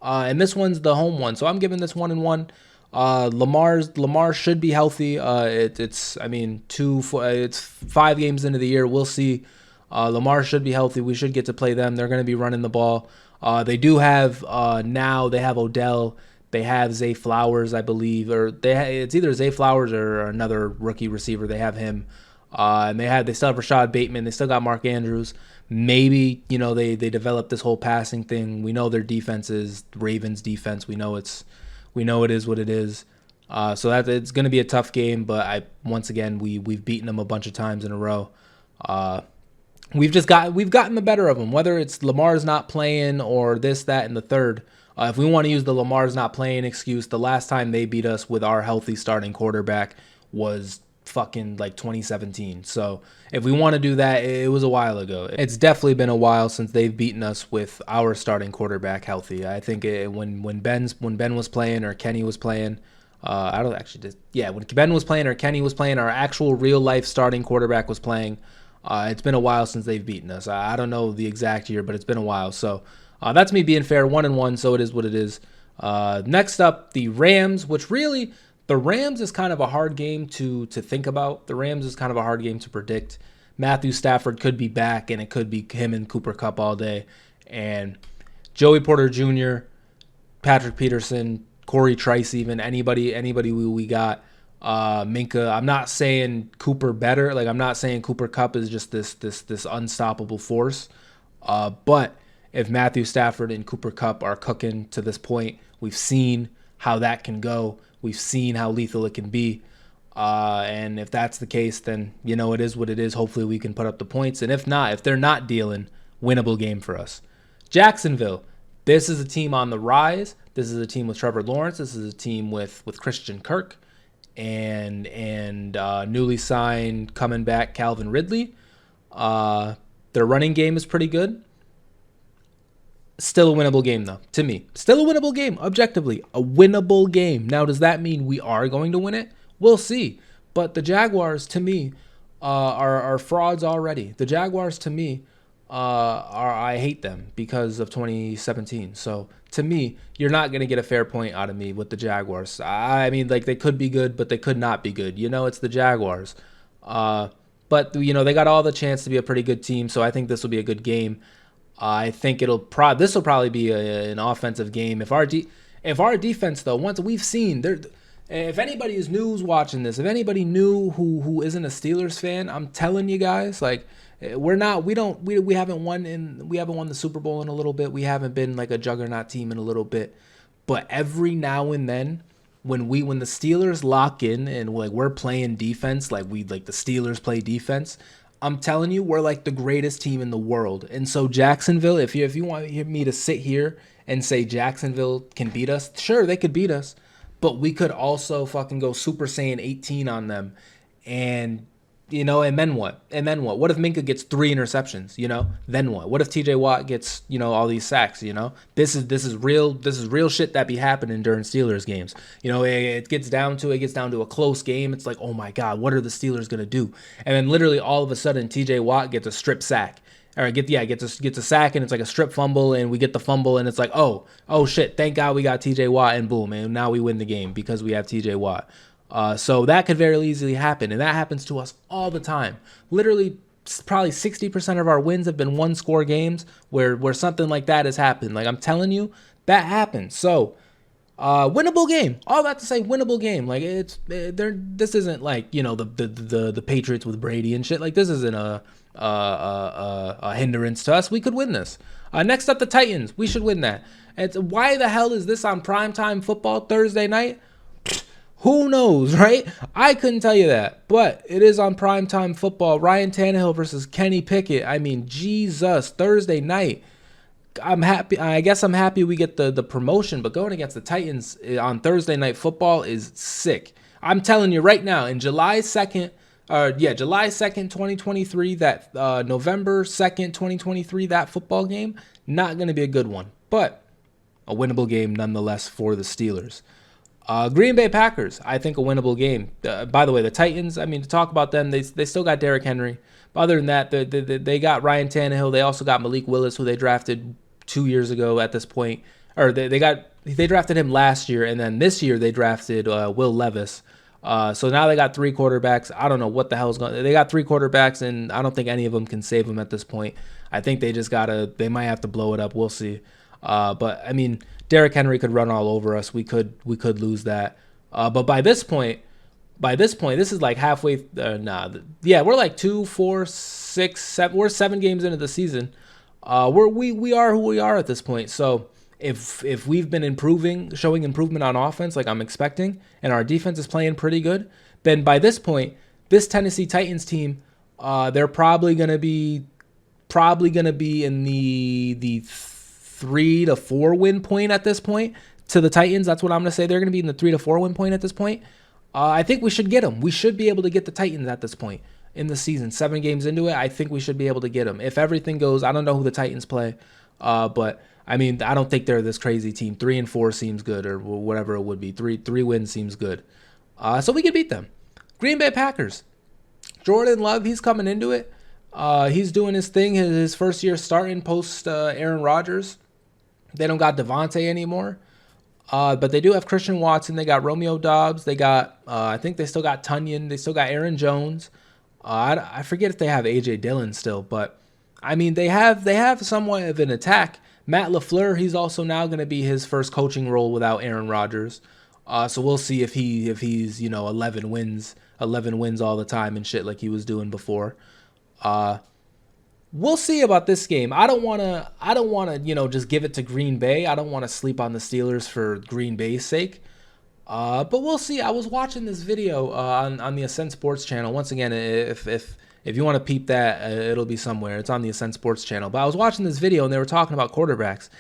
And this one's the home one, so I'm giving this 1-1. Lamar should be healthy. It's 5 games into the year. We'll see. Lamar should be healthy. We should get to play them. They're going to be running the ball. They do have now. They have Odell. They have Zay Flowers, I believe, or it's either Zay Flowers or another rookie receiver. They have him, and they still have Rashad Bateman. They still got Mark Andrews. Maybe they developed this whole passing thing. We know their defense is Ravens defense. We know it is what it is. So that it's going to be a tough game. But once again we've beaten them a bunch of times in a row. We've gotten the better of them, whether it's Lamar's not playing or this, that, and the third. If we want to use the Lamar's not playing excuse, the last time they beat us with our healthy starting quarterback was fucking like 2017. So if we want to do that, it was a while ago. It's definitely been a while since they've beaten us with our starting quarterback healthy. I think when Ben was playing or Kenny was playing, when Ben was playing or Kenny was playing, our actual real life starting quarterback was playing. It's been a while since they've beaten us. I don't know the exact year, but it's been a while. So that's me being fair, 1-1. So it is what it is. Next up, the Rams, which really the Rams is kind of a hard game to think about. The Rams is kind of a hard game to predict. Matthew Stafford could be back, and it could be him and Cooper Kupp all day. And Joey Porter Jr., Patrick Peterson, Corey Trice, even anybody we got. Minka, I'm not saying Cooper better. Like, I'm not saying Cooper Kupp is just this unstoppable force. But if Matthew Stafford and Cooper Kupp are cooking to this point, we've seen how that can go. We've seen how lethal it can be. And if that's the case, then, it is what it is. Hopefully we can put up the points. And if they're not dealing, winnable game for us. Jacksonville, this is a team on the rise. This is a team with Trevor Lawrence. This is a team with Christian Kirk. And newly signed coming back Calvin Ridley. Their running game is pretty good. Still a winnable game, though, to me. Still a winnable game, objectively. A winnable game. Now, does that mean we are going to win it? We'll see. But the Jaguars, to me, are frauds already. The Jaguars, to me, I hate them because of 2017. So to me, you're not gonna get a fair point out of me with the Jaguars. I mean, like they could be good, but they could not be good. You know, it's the Jaguars. Uh, but you know they got all the chance to be a pretty good team. So I think this will be a good game. I think this will probably be an offensive game. If our defense though, once we've seen there, if anybody is news watching this, if anybody new who isn't a Steelers fan, I'm telling you guys, like we haven't won the Super Bowl in a little bit. We haven't been like a juggernaut team in a little bit. But every now and then when the Steelers lock in and like we're playing defense, like the Steelers play defense, I'm telling you, we're like the greatest team in the world. And so Jacksonville, if you want me to sit here and say Jacksonville can beat us, sure, they could beat us. But we could also fucking go Super Saiyan 18 on them. And and then what? And then what? What if Minka gets 3 interceptions? Then what? What if TJ Watt gets, all these sacks? This is real shit that be happening during Steelers games. It gets down to a close game. It's like, oh my God, what are the Steelers gonna do? And then literally all of a sudden TJ Watt gets a strip sack. Or gets a sack and it's like a strip fumble and we get the fumble and it's like, oh shit, thank God we got TJ Watt and boom, and now we win the game because we have TJ Watt. So that could very easily happen, and that happens to us all the time. Literally, probably 60% of our wins have been one-score games where something like that has happened. Like I'm telling you, that happens. So, winnable game. All that to say, winnable game. Like this isn't like the Patriots with Brady and shit. Like this isn't a hindrance to us. We could win this. Next up, the Titans. We should win that. And why the hell is this on primetime football Thursday night? Who knows, right? I couldn't tell you that, but it is on primetime football. Ryan Tannehill versus Kenny Pickett. I mean, Jesus, Thursday night. I'm happy. I guess I'm happy we get the promotion, but going against the Titans on Thursday night football is sick. I'm telling you right now, in July 2nd, July 2nd, 2023, that November 2nd, 2023, that football game, not going to be a good one, but a winnable game nonetheless for the Steelers. Green Bay Packers, I think a winnable game. By the way, the Titans, I mean, to talk about them, they still got Derrick Henry. But other than that, they got Ryan Tannehill. They also got Malik Willis, who they drafted 2 years ago at this point. Or they drafted him last year, and then this year they drafted Will Levis. So now they got 3 quarterbacks. I don't know what the hell's going on. They got 3 quarterbacks, and I don't think any of them can save them at this point. I think they might have to blow it up. We'll see. But I mean, Derrick Henry could run all over us. We could lose that. But by this point, this is like halfway. We're like 2, 4, 6, 7. We're 7 games into the season. We are who we are at this point. So if we've been showing improvement on offense like I'm expecting, and our defense is playing pretty good, then by this point, this Tennessee Titans team, they're probably gonna be in the 3 to 4 win point at this point to the Titans. That's what I'm going to say. They're going to be in the 3 to 4 win point at this point. I think we should get them. We should be able to get the Titans at this point in the season. 7 games into it, I think we should be able to get them. If everything goes, I don't know who the Titans play, but I mean, I don't think they're this crazy team. 3 and 4 seems good, or whatever it would be. 3 wins seems good. So we can beat them. Green Bay Packers. Jordan Love, he's coming into it. He's doing his thing. His first year starting post Aaron Rodgers. They don't got Devontae anymore, but they do have Christian Watson. They got Romeo Doubs. They got, I think they still got Tunyon. They still got Aaron Jones. I forget if they have A.J. Dillon still, but I mean, they have somewhat of an attack. Matt LaFleur, he's also now going to be his first coaching role without Aaron Rodgers. So we'll see if he's 11 wins all the time and shit like he was doing before. We'll see about this game. I don't want to, just give it to Green Bay. I don't want to sleep on the Steelers for Green Bay's sake. But we'll see. I was watching this video on the Ascent Sports channel. Once again, if you want to peep that, it'll be somewhere. It's on the Ascent Sports channel. But I was watching this video and they were talking about quarterbacks,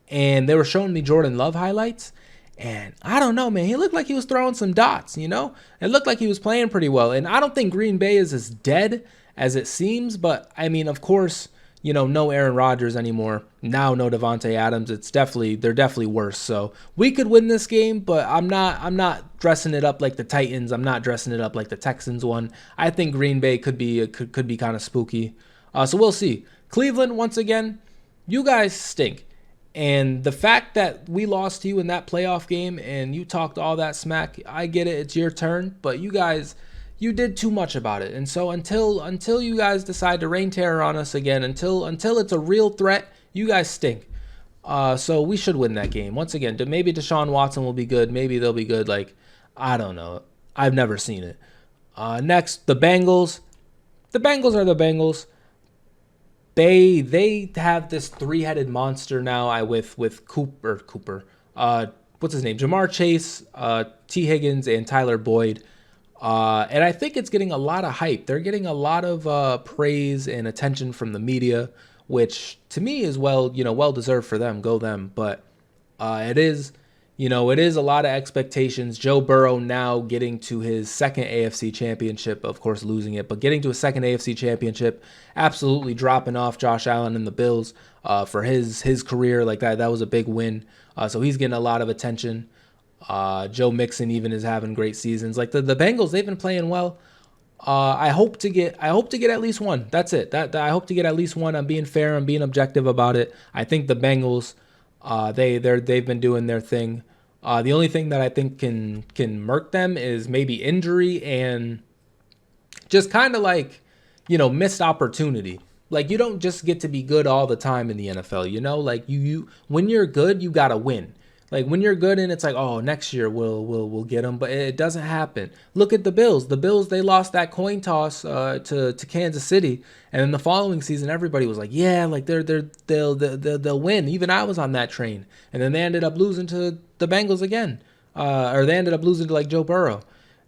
and they were showing me Jordan Love highlights. And I don't know, man. He looked like he was throwing some dots. It looked like he was playing pretty well. And I don't think Green Bay is as dead as it seems, but I mean, of course, no Aaron Rodgers anymore. Now no Devontae Adams. They're definitely worse. So we could win this game, but I'm not dressing it up like the Titans. I'm not dressing it up like the Texans one. I think Green Bay could be kind of spooky. So we'll see. Cleveland, once again, you guys stink. And the fact that we lost to you in that playoff game and you talked all that smack, I get it. It's your turn, but you guys, you did too much about it. And so until you guys decide to rain terror on us again, until it's a real threat, you guys stink. So we should win that game. Once again, maybe Deshaun Watson will be good. Maybe they'll be good. Like, I don't know. I've never seen it. Next, the Bengals. The Bengals are the Bengals. They have this three-headed monster now. With Cooper. What's his name? Jamar Chase, T. Higgins, and Tyler Boyd. And I think it's getting a lot of hype. They're getting a lot of praise and attention from the media, which to me is well deserved for them. Go them. But it is a lot of expectations. Joe Burrow now getting to his second AFC championship, of course losing it, but getting to a second AFC championship, absolutely dropping off Josh Allen and the Bills for his career. Like that was a big win. So he's getting a lot of attention. Joe Mixon even is having great seasons. Like the Bengals, they've been playing well. I hope to get at least one. That's it. I hope to get at least one. I'm being fair. I'm being objective about it. I think the Bengals, they've been doing their thing. The only thing that I think can murk them is maybe injury and just kind of like, missed opportunity. Like you don't just get to be good all the time in the NFL. Like you when you're good, you gotta win. Like when you're good and it's like, oh, next year we'll get them, but it doesn't happen. Look at the Bills. The Bills, they lost that coin toss to Kansas City, and then the following season everybody was like, yeah, like they'll win. Even I was on that train, and then they ended up losing to the Bengals again, or they ended up losing to like Joe Burrow,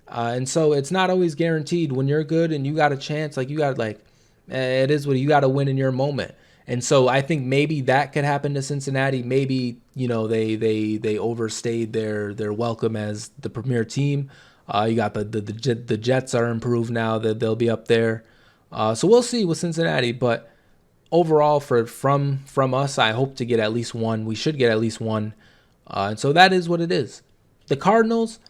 and so it's not always guaranteed. When you're good and you got a chance, like you got it is what you got to win in your moment. And so I think maybe that could happen to Cincinnati. Maybe, they overstayed their welcome as the premier team. You got the Jets are improved now, that they'll be up there. So we'll see with Cincinnati. But overall, from us, I hope to get at least one. We should get at least one. And so that is what it is. The Cardinals,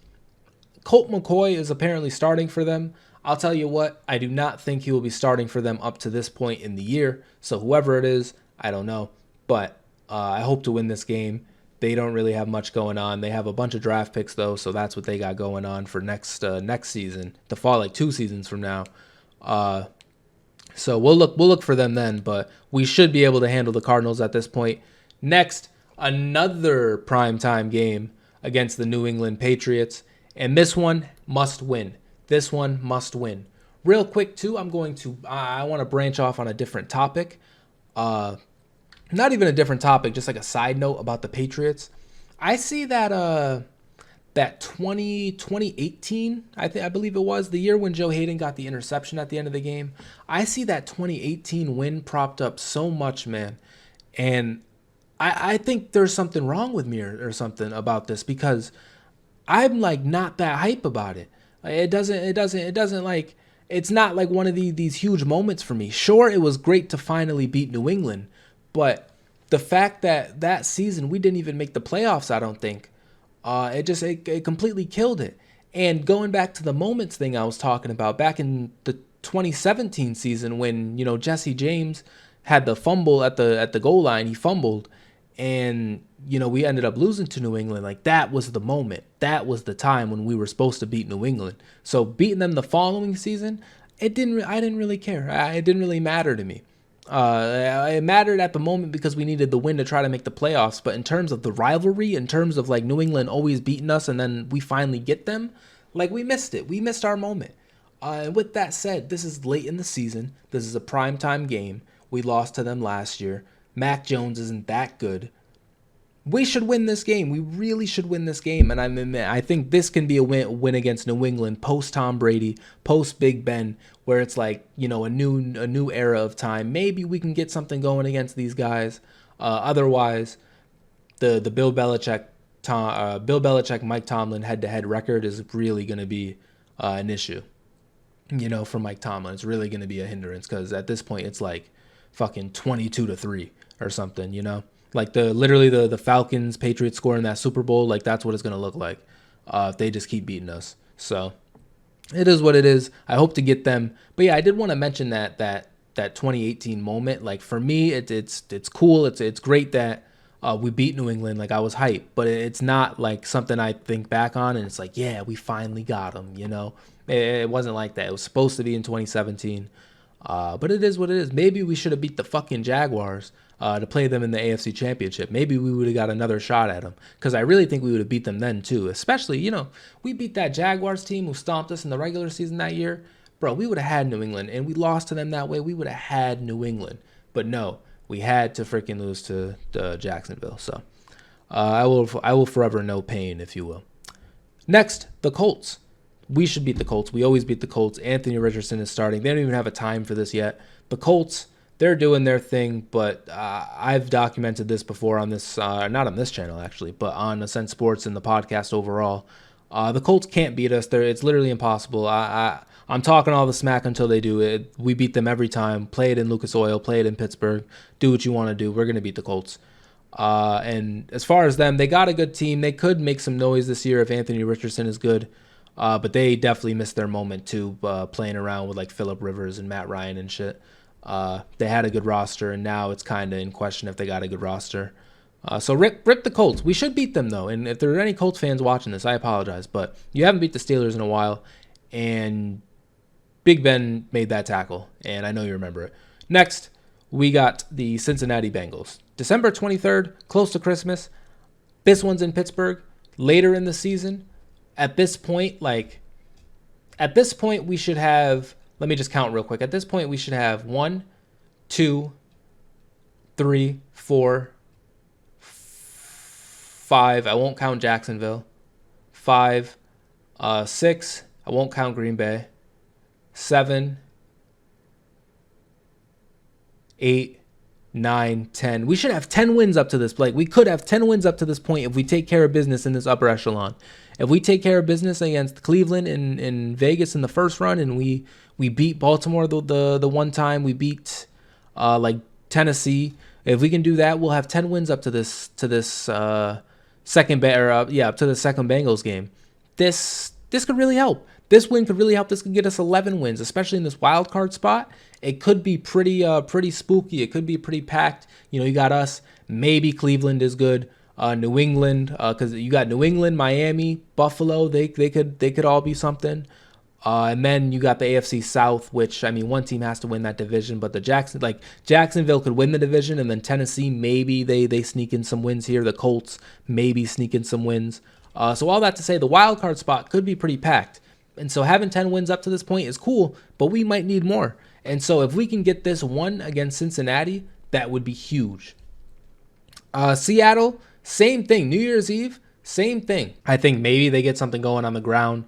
Colt McCoy is apparently starting for them. I'll tell you what, I do not think he will be starting for them up to this point in the year. So whoever it is, I don't know. But I hope to win this game. They don't really have much going on. They have a bunch of draft picks, though, so that's what they got going on for next season, to fall like 2 seasons from now. So we'll look for them then, but we should be able to handle the Cardinals at this point. Next, another primetime game against the New England Patriots, and this one must win. This one must win. Real quick, too, I want to branch off on a different topic. Not even a different topic, just like a side note about the Patriots. I see that 2018, I believe it was, the year when Joe Hayden got the interception at the end of the game. I see that 2018 win propped up so much, man. And I think there's something wrong with me or something about this, because I'm like not that hype about it. It doesn't like, it's not like one of these huge moments for me. Sure, it was great to finally beat New England, but the fact that season we didn't even make the playoffs, I don't think, it completely killed it. And going back to the moments thing I was talking about back in the 2017 season when, Jesse James had the fumble at the goal line, he fumbled, and we ended up losing to New England. Like that was the moment. That was the time when we were supposed to beat New England. So beating them the following season, I didn't really care. It didn't really matter to me. It mattered at the moment because we needed the win to try to make the playoffs. But in terms of the rivalry, in terms of like New England always beating us and then we finally get them, like we missed it. We missed our moment. And with that said, this is late in the season. This is a primetime game. We lost to them last year. Mac Jones isn't that good. We should win this game. We really should win this game. And I think this can be a win against New England post Tom Brady, post Big Ben, where it's like, a new era of time. Maybe we can get something going against these guys. Otherwise, the Bill Belichick, Mike Tomlin head-to-head record is really going to be an issue. For Mike Tomlin, it's really going to be a hindrance because at this point it's like fucking 22-3 or something. Like the Falcons Patriots score in that Super Bowl, like that's what it's gonna look like if they just keep beating us. So it is what it is. I hope to get them. But yeah, I did want to mention that that 2018 moment. Like for me, it's cool. It's great that we beat New England. Like I was hyped, but it's not like something I think back on and it's like, yeah, we finally got them. It wasn't like that. It was supposed to be in 2017. But it is what it is. Maybe we should have beat the fucking Jaguars to play them in the AFC Championship. Maybe we would have got another shot at them because I really think we would have beat them then too. Especially, we beat that Jaguars team who stomped us in the regular season that year. Bro, we would have had New England, and we lost to them that way. We would have had New England. But no, we had to freaking lose to Jacksonville. So I will forever know pain, if you will. Next, the Colts. We should beat the Colts. We always beat the Colts. Anthony Richardson is starting. They don't even have a time for this yet. The Colts, they're doing their thing, but I've documented this before on this, not on this channel actually, but on Ascent Sports and the podcast overall. The Colts can't beat us. It's literally impossible. I'm talking all the smack until they do it. We beat them every time. Play it in Lucas Oil. Play it in Pittsburgh. Do what you want to do. We're going to beat the Colts. And as far as them, they got a good team. They could make some noise this year if Anthony Richardson is good. But they definitely missed their moment too, playing around with like Phillip Rivers and Matt Ryan and shit. They had a good roster, and now it's kind of in question if they got a good roster. So rip the Colts. We should beat them though. And if there are any Colts fans watching this, I apologize, but you haven't beat the Steelers in a while, and Big Ben made that tackle, and I know you remember it. Next, we got the Cincinnati Bengals. December 23rd, close to Christmas. This one's in Pittsburgh. Later in the season. At this point, we should have, let me just count real quick. At this point, we should have 1, 2, 3, 4, 5. I won't count Jacksonville. 5, 6. I won't count Green Bay. 7, 8, 9, 10. We should have 10 wins up to this. Like, we could have 10 wins up to this point if we take care of business in this upper echelon. If we take care of business against Cleveland in Vegas in the first run, and we beat Baltimore the one time, we beat like Tennessee. If we can do that, we'll have 10 wins up to this second Bengals game. This could really help. This win could really help. This could get us 11 wins, especially in this wild card spot. It could be pretty spooky. It could be pretty packed. You got us. Maybe Cleveland is good. New England, because you got New England, Miami, Buffalo. They could all be something. And then you got the AFC South, which, I mean, one team has to win that division, but Jacksonville could win the division, and then Tennessee, maybe they sneak in some wins here. The Colts maybe sneak in some wins. So all that to say, the wild card spot could be pretty packed. And so having 10 wins up to this point is cool, but we might need more. And so if we can get this one against Cincinnati, that would be huge. Seattle, same thing. New Year's Eve, same thing. I think maybe they get something going on the ground.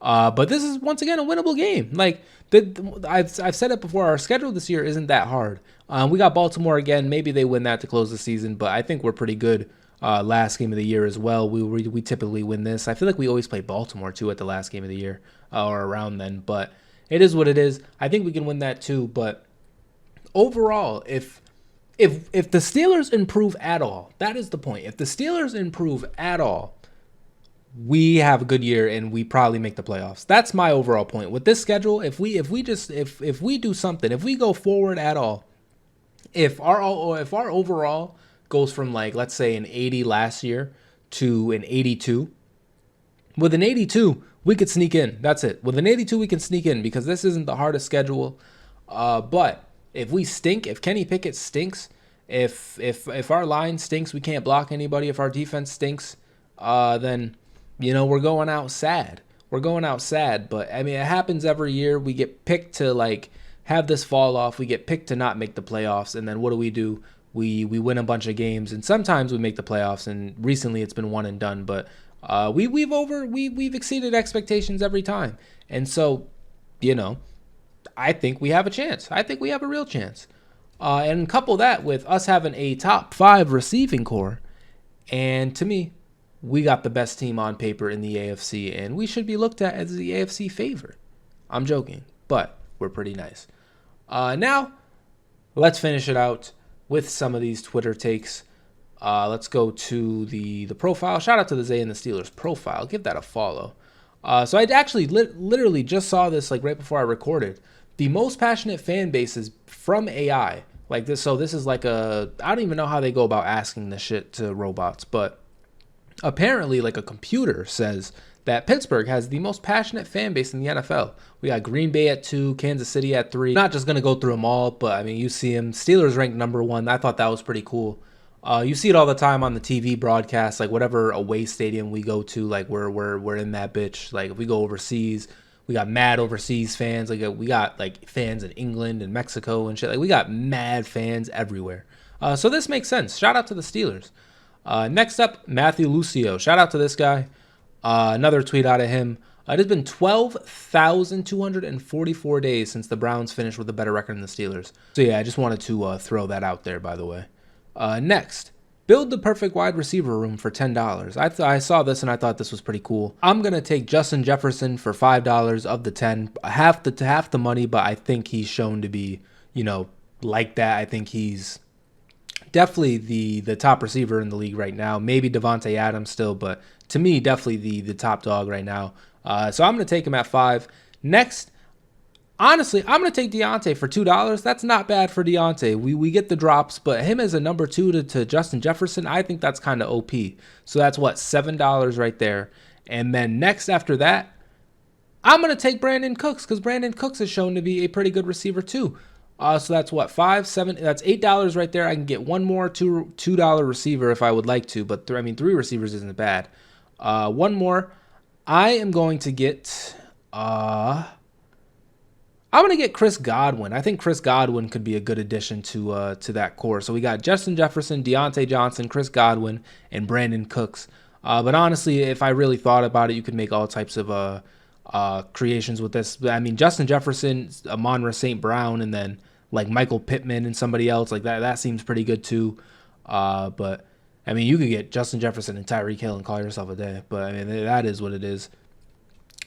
But this is, once again, a winnable game. Like, I've said it before, our schedule this year isn't that hard. We got Baltimore again. Maybe they win that to close the season, but I think we're pretty good last game of the year as well. We typically win this. I feel like we always play Baltimore, too, at the last game of the year or around then. But it is what it is. I think we can win that, too. But overall, if the Steelers improve at all, that is the point. If the Steelers improve at all, we have a good year and we probably make the playoffs. That's my overall point. With this schedule, if we do something, if we go forward at all, if our overall goes from, like, let's say an 80 last year to an 82, with an 82 we could sneak in. That's it. With an 82 we can sneak in because this isn't the hardest schedule. But if we stink, if Kenny Pickett stinks, if our line stinks, we can't block anybody, if our defense stinks, then we're going out sad. But I mean, it happens every year. We get picked to, like, have this fall off. We get picked to not make the playoffs, and then what do? We win a bunch of games, and sometimes we make the playoffs. And recently, it's been one and done. But we've exceeded expectations every time, and so I think we have a chance. I think we have a real chance. And couple that with us having a top 5 receiving core, and to me, we got the best team on paper in the AFC, and we should be looked at as the AFC favorite. I'm joking, but we're pretty nice. Now, let's finish it out with some of these Twitter takes. Let's go to the profile. Shout out to the Zaya&TheSteelers profile. Give that a follow. So I actually literally just saw this, like, right before I recorded. the most passionate fan bases from AI. Like this, so this is like a, I don't even know how they go about asking this shit to robots, but apparently like a computer says that Pittsburgh has the most passionate fan base in the NFL. We got Green Bay at 2, Kansas City at 3. Not just going to go through them all, but I mean, you see them. Steelers ranked number 1. I thought that was pretty cool. You see it all the time on the TV broadcast, like whatever away stadium we go to, like we're in that bitch. Like if we go overseas, we got mad overseas fans. Like we got like fans in England and Mexico and shit. Like we got mad fans everywhere. So this makes sense. Shout out to the Steelers. Next up, Matthew Lucio. Shout out to this guy. Another tweet out of him. It has been 12,244 days since the Browns finished with a better record than the Steelers. So yeah, I just wanted to throw that out there, by the way. Next, build the perfect wide receiver room for $10. I saw this and I thought this was pretty cool. I'm gonna take Justin Jefferson for $5 of the 10, half the money, but I think he's shown to be, like that. I think he's definitely the top receiver in the league right now. Maybe Devontae Adams still, but to me, definitely the top dog right now. So I'm going to take him at 5. Next, honestly, I'm going to take Deontay for $2. That's not bad for Deontay. We get the drops, but him as a number 2 to Justin Jefferson, I think that's kind of OP. So that's what, $7 right there. And then next after that, I'm going to take Brandon Cooks because Brandon Cooks has shown to be a pretty good receiver too. So that's what, 5, 7, that's $8 right there. I can get one more $2 receiver if I would like to, but 3 receivers isn't bad. One more. I am going to get, I'm going to get Chris Godwin. I think Chris Godwin could be a good addition to that core. So we got Justin Jefferson, Deontay Johnson, Chris Godwin, and Brandon Cooks. But honestly, if I really thought about it, you could make all types of creations with this. I mean, Justin Jefferson, Amon-Ra St. Brown, and then like Michael Pittman and somebody else like that. That seems pretty good too. But I mean, you could get Justin Jefferson and Tyreek Hill and call yourself a day. But I mean, that is what it is.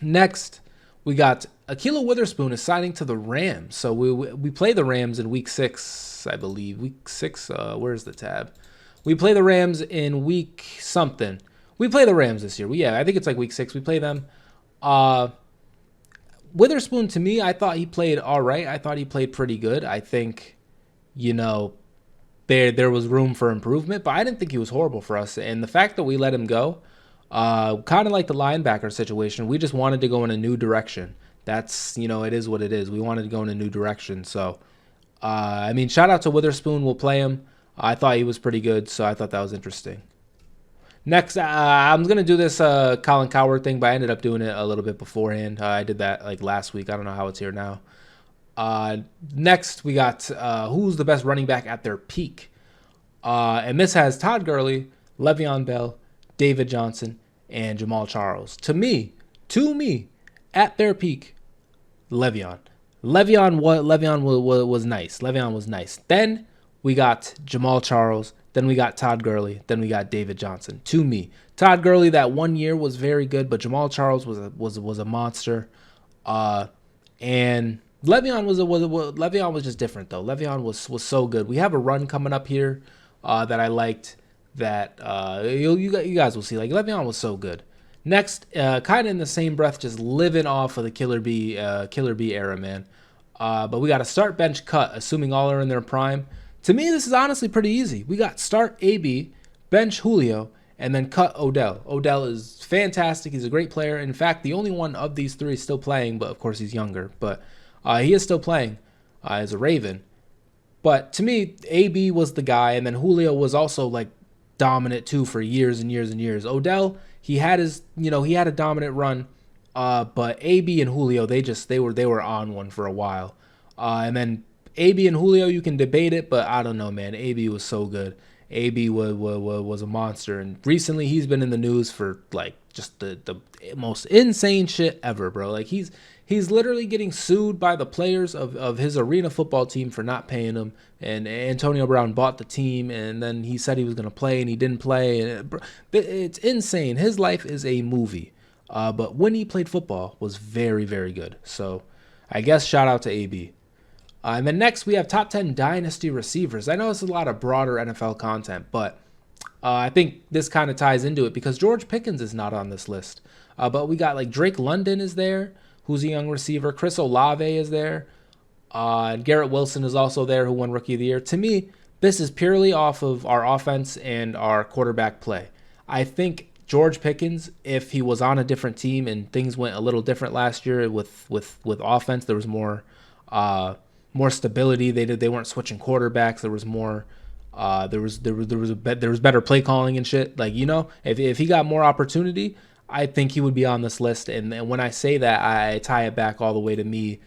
Next, we got Ahkello Witherspoon is signing to the Rams. So we play the Rams in week 6, I believe. Week 6, where's the tab? We play the Rams in week something. We play the Rams this year. Yeah, I think it's like week 6. We play them. Witherspoon, to me, I thought he played all right. I thought he played pretty good. I think, there was room for improvement, but I didn't think he was horrible for us. And the fact that we let him go, kind of like the linebacker situation, we just wanted to go in a new direction. That's, it is what it is. We wanted to go in a new direction. So, shout out to Witherspoon. We'll play him. I thought he was pretty good, so I thought that was interesting. Next, I'm going to do this Colin Cowherd thing, but I ended up doing it a little bit beforehand. I did that like last week. I don't know how it's here now. Next, we got who's the best running back at their peak. And this has Todd Gurley, Le'Veon Bell, David Johnson, and Jamal Charles. To me, at their peak, Le'Veon. Le'Veon was nice. Le'Veon was nice. Then we got Jamal Charles. Then we got Todd Gurley. Then we got David Johnson. To me, Todd Gurley that 1 year was very good, but Jamal Charles was a monster. And Le'Veon Le'Veon was just different though. Le'Veon was so good. We have a run coming up here that I liked. That you guys will see. Like Le'Veon was so good. Next, kind of in the same breath, just living off of the Killer B era, man. But we got a start, bench, cut, assuming all are in their prime. To me, this is honestly pretty easy. We got start AB, bench Julio, and then cut Odell. Odell is fantastic. He's a great player. In fact, the only one of these 3 is still playing, but of course he's younger. But he is still playing as a Raven. But to me, AB was the guy, and then Julio was also like dominant too for years and years and years. Odell, he had his, he had a dominant run, but AB and Julio, they were on one for a while, and then AB and Julio, you can debate it, but I don't know, man. AB was so good. AB was a monster, and recently he's been in the news for like just the most insane shit ever, bro. Like he's literally getting sued by the players of his arena football team for not paying him, and Antonio Brown bought the team, and then he said he was gonna play, and he didn't play, and it's insane. His life is a movie, but when he played football was very, very good. So I guess shout out to AB. And then next, we have top 10 dynasty receivers. I know it's a lot of broader NFL content, but I think this kind of ties into it because George Pickens is not on this list. But we got like Drake London is there, who's a young receiver. Chris Olave is there. And Garrett Wilson is also there, who won Rookie of the Year. To me, this is purely off of our offense and our quarterback play. I think George Pickens, if he was on a different team and things went a little different last year with offense, there was more stability. They weren't switching quarterbacks. There was more. There was better play calling and shit. Like, if he got more opportunity, I think he would be on this list. And when I say that, I tie it back all the way to me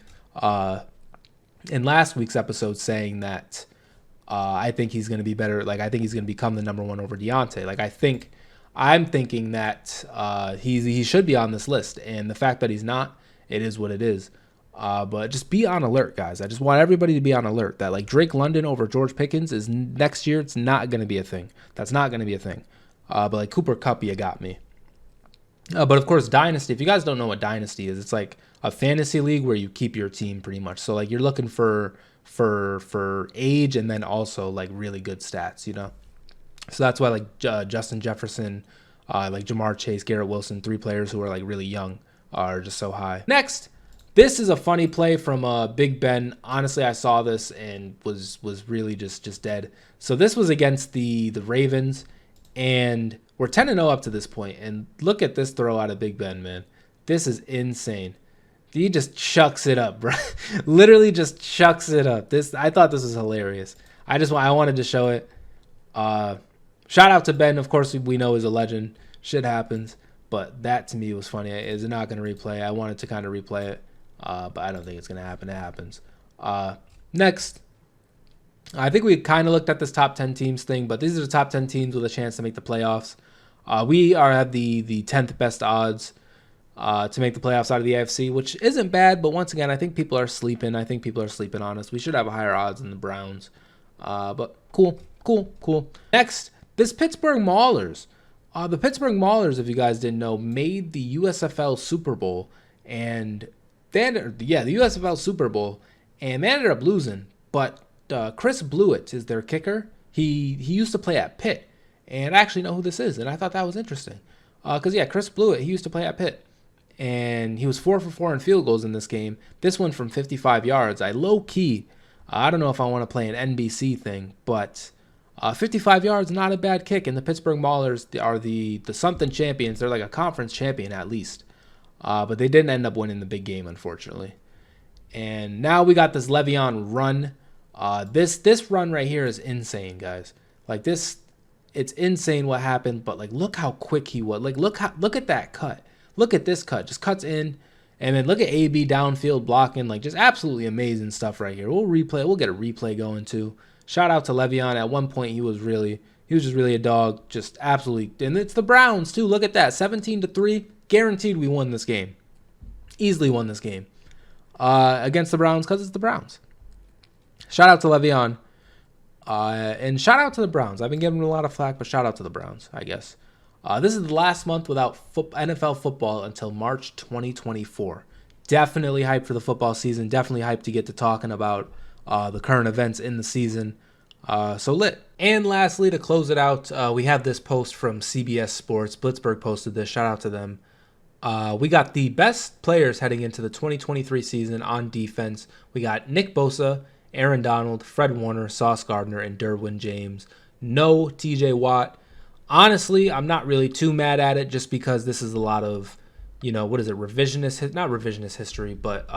in last week's episode saying that I think he's going to be better. Like, I think he's going to become the number one over Deontay. Like, I'm thinking that he should be on this list. And the fact that he's not, it is what it is. But just be on alert, guys. I just want everybody to be on alert that, like, Drake London over George Pickens is next year. It's not going to be a thing. That's not going to be a thing. But like Cooper Kupp, you got me. But of course, Dynasty. If you guys don't know what Dynasty is, it's like a fantasy league where you keep your team pretty much. So like you're looking for age and then also like really good stats, So that's why like Justin Jefferson, like Jamar Chase, Garrett Wilson, 3 players who are like really young are just so high. Next, this is a funny play from Big Ben. Honestly, I saw this and was really just dead. So this was against the Ravens, and we're 10-0 up to this point. And look at this throw out of Big Ben, man. This is insane. He just chucks it up, bro. Literally just chucks it up. I thought this was hilarious. I wanted to show it. Shout out to Ben. Of course, we know he's a legend. Shit happens. But that to me was funny. Is it not going to replay? I wanted to kind of replay it. But I don't think it's going to happen. It happens. Next, I think we kind of looked at this top 10 teams thing, but these are the top 10 teams with a chance to make the playoffs. We have the 10th best odds to make the playoffs out of the AFC, which isn't bad, but once again, I think people are sleeping. I think people are sleeping on us. We should have a higher odds than the Browns. But cool. Next, this Pittsburgh Maulers. The Pittsburgh Maulers, if you guys didn't know, made the USFL Super Bowl, and the USFL Super Bowl, and they ended up losing. But Chris Blewett is their kicker. He used to play at Pitt, and I actually know who this is, and I thought that was interesting. Because Chris Blewett, he used to play at Pitt, and he was 4 for 4 in field goals in this game. This one from 55 yards. I don't know if I want to play an NBC thing, but 55 yards, not a bad kick. And the Pittsburgh Maulers are the something champions. They're like a conference champion at least. But they didn't end up winning the big game, unfortunately. And now we got this Le'Veon run. This run right here is insane, guys. Like this, it's insane what happened. But like, look how quick he was. Like, look at that cut. Look at this cut. Just cuts in, and then look at AB downfield blocking. Like, just absolutely amazing stuff right here. We'll get a replay going too. Shout out to Le'Veon. At one point, he was just really a dog. Just absolutely, and it's the Browns too. Look at that, 17-3. Guaranteed we won this game. Easily won this game against the Browns because it's the Browns. Shout out to Le'Veon. And shout out to the Browns. I've been giving them a lot of flack, but shout out to the Browns, I guess. This is the last month without NFL football until March 2024. Definitely hyped for the football season. Definitely hyped to get to talking about the current events in the season. So lit. And lastly, to close it out, we have this post from CBS Sports. Blitzberg posted this. Shout out to them. We got the best players heading into the 2023 season on defense. We got Nick Bosa, Aaron Donald, Fred Warner, Sauce Gardner, and Derwin James. No TJ Watt. Honestly, I'm not really too mad at it just because this is a lot of, what is it? Not revisionist history, but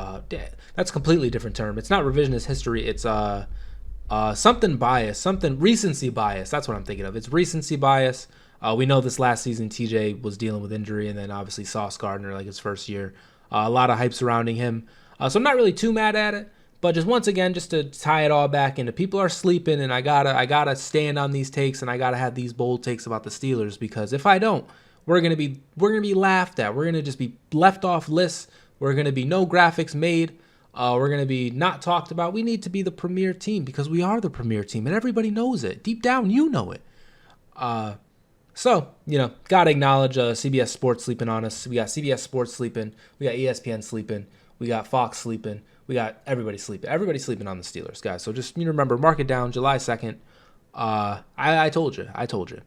that's a completely different term. It's not revisionist history. It's something bias, something recency bias. That's what I'm thinking of. It's recency bias. We know this last season TJ was dealing with injury, and then obviously Sauce Gardner, like his first year. A lot of hype surrounding him. So I'm not really too mad at it. But just once again, just to tie it all back into people are sleeping, and I gotta stand on these takes, and I gotta have these bold takes about the Steelers, because if I don't, we're gonna be laughed at. We're gonna just be left off lists. We're gonna be no graphics made. We're gonna be not talked about. We need to be the premier team because we are the premier team, and everybody knows it. Deep down, you know it. So, gotta acknowledge CBS Sports sleeping on us. We got CBS Sports sleeping. We got ESPN sleeping. We got Fox sleeping. We got everybody sleeping. Everybody sleeping on the Steelers, guys. So just remember, mark it down, July 2nd. I told you.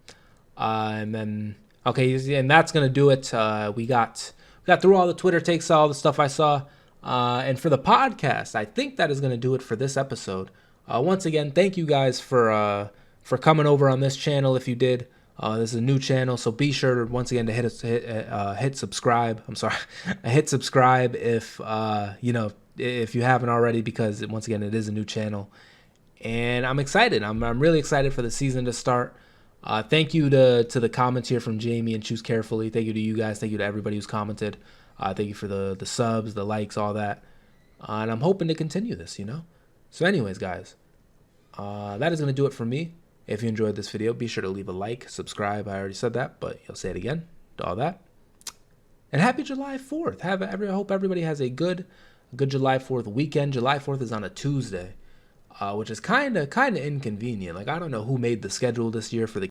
And then, okay, and that's gonna do it. We got through all the Twitter takes, all the stuff I saw. And for the podcast, I think that is going to do it for this episode. Once again, thank you guys for coming over on this channel. If you did, this is a new channel, so be sure once again to hit subscribe. I'm sorry, hit subscribe if if you haven't already, because once again it is a new channel, and I'm excited. I'm really excited for the season to start. Thank you to the comments here from Jamie and Choose Carefully. Thank you to you guys. Thank you to everybody who's commented. Thank you for the subs, the likes, all that. And I'm hoping to continue this, So anyways, guys, that is going to do it for me. If you enjoyed this video, be sure to leave a like, subscribe. I already said that, but you'll say it again. To all that. And happy July 4th. I hope everybody has a good July 4th weekend. July 4th is on a Tuesday, which is kind of inconvenient. Like, I don't know who made the schedule this year for the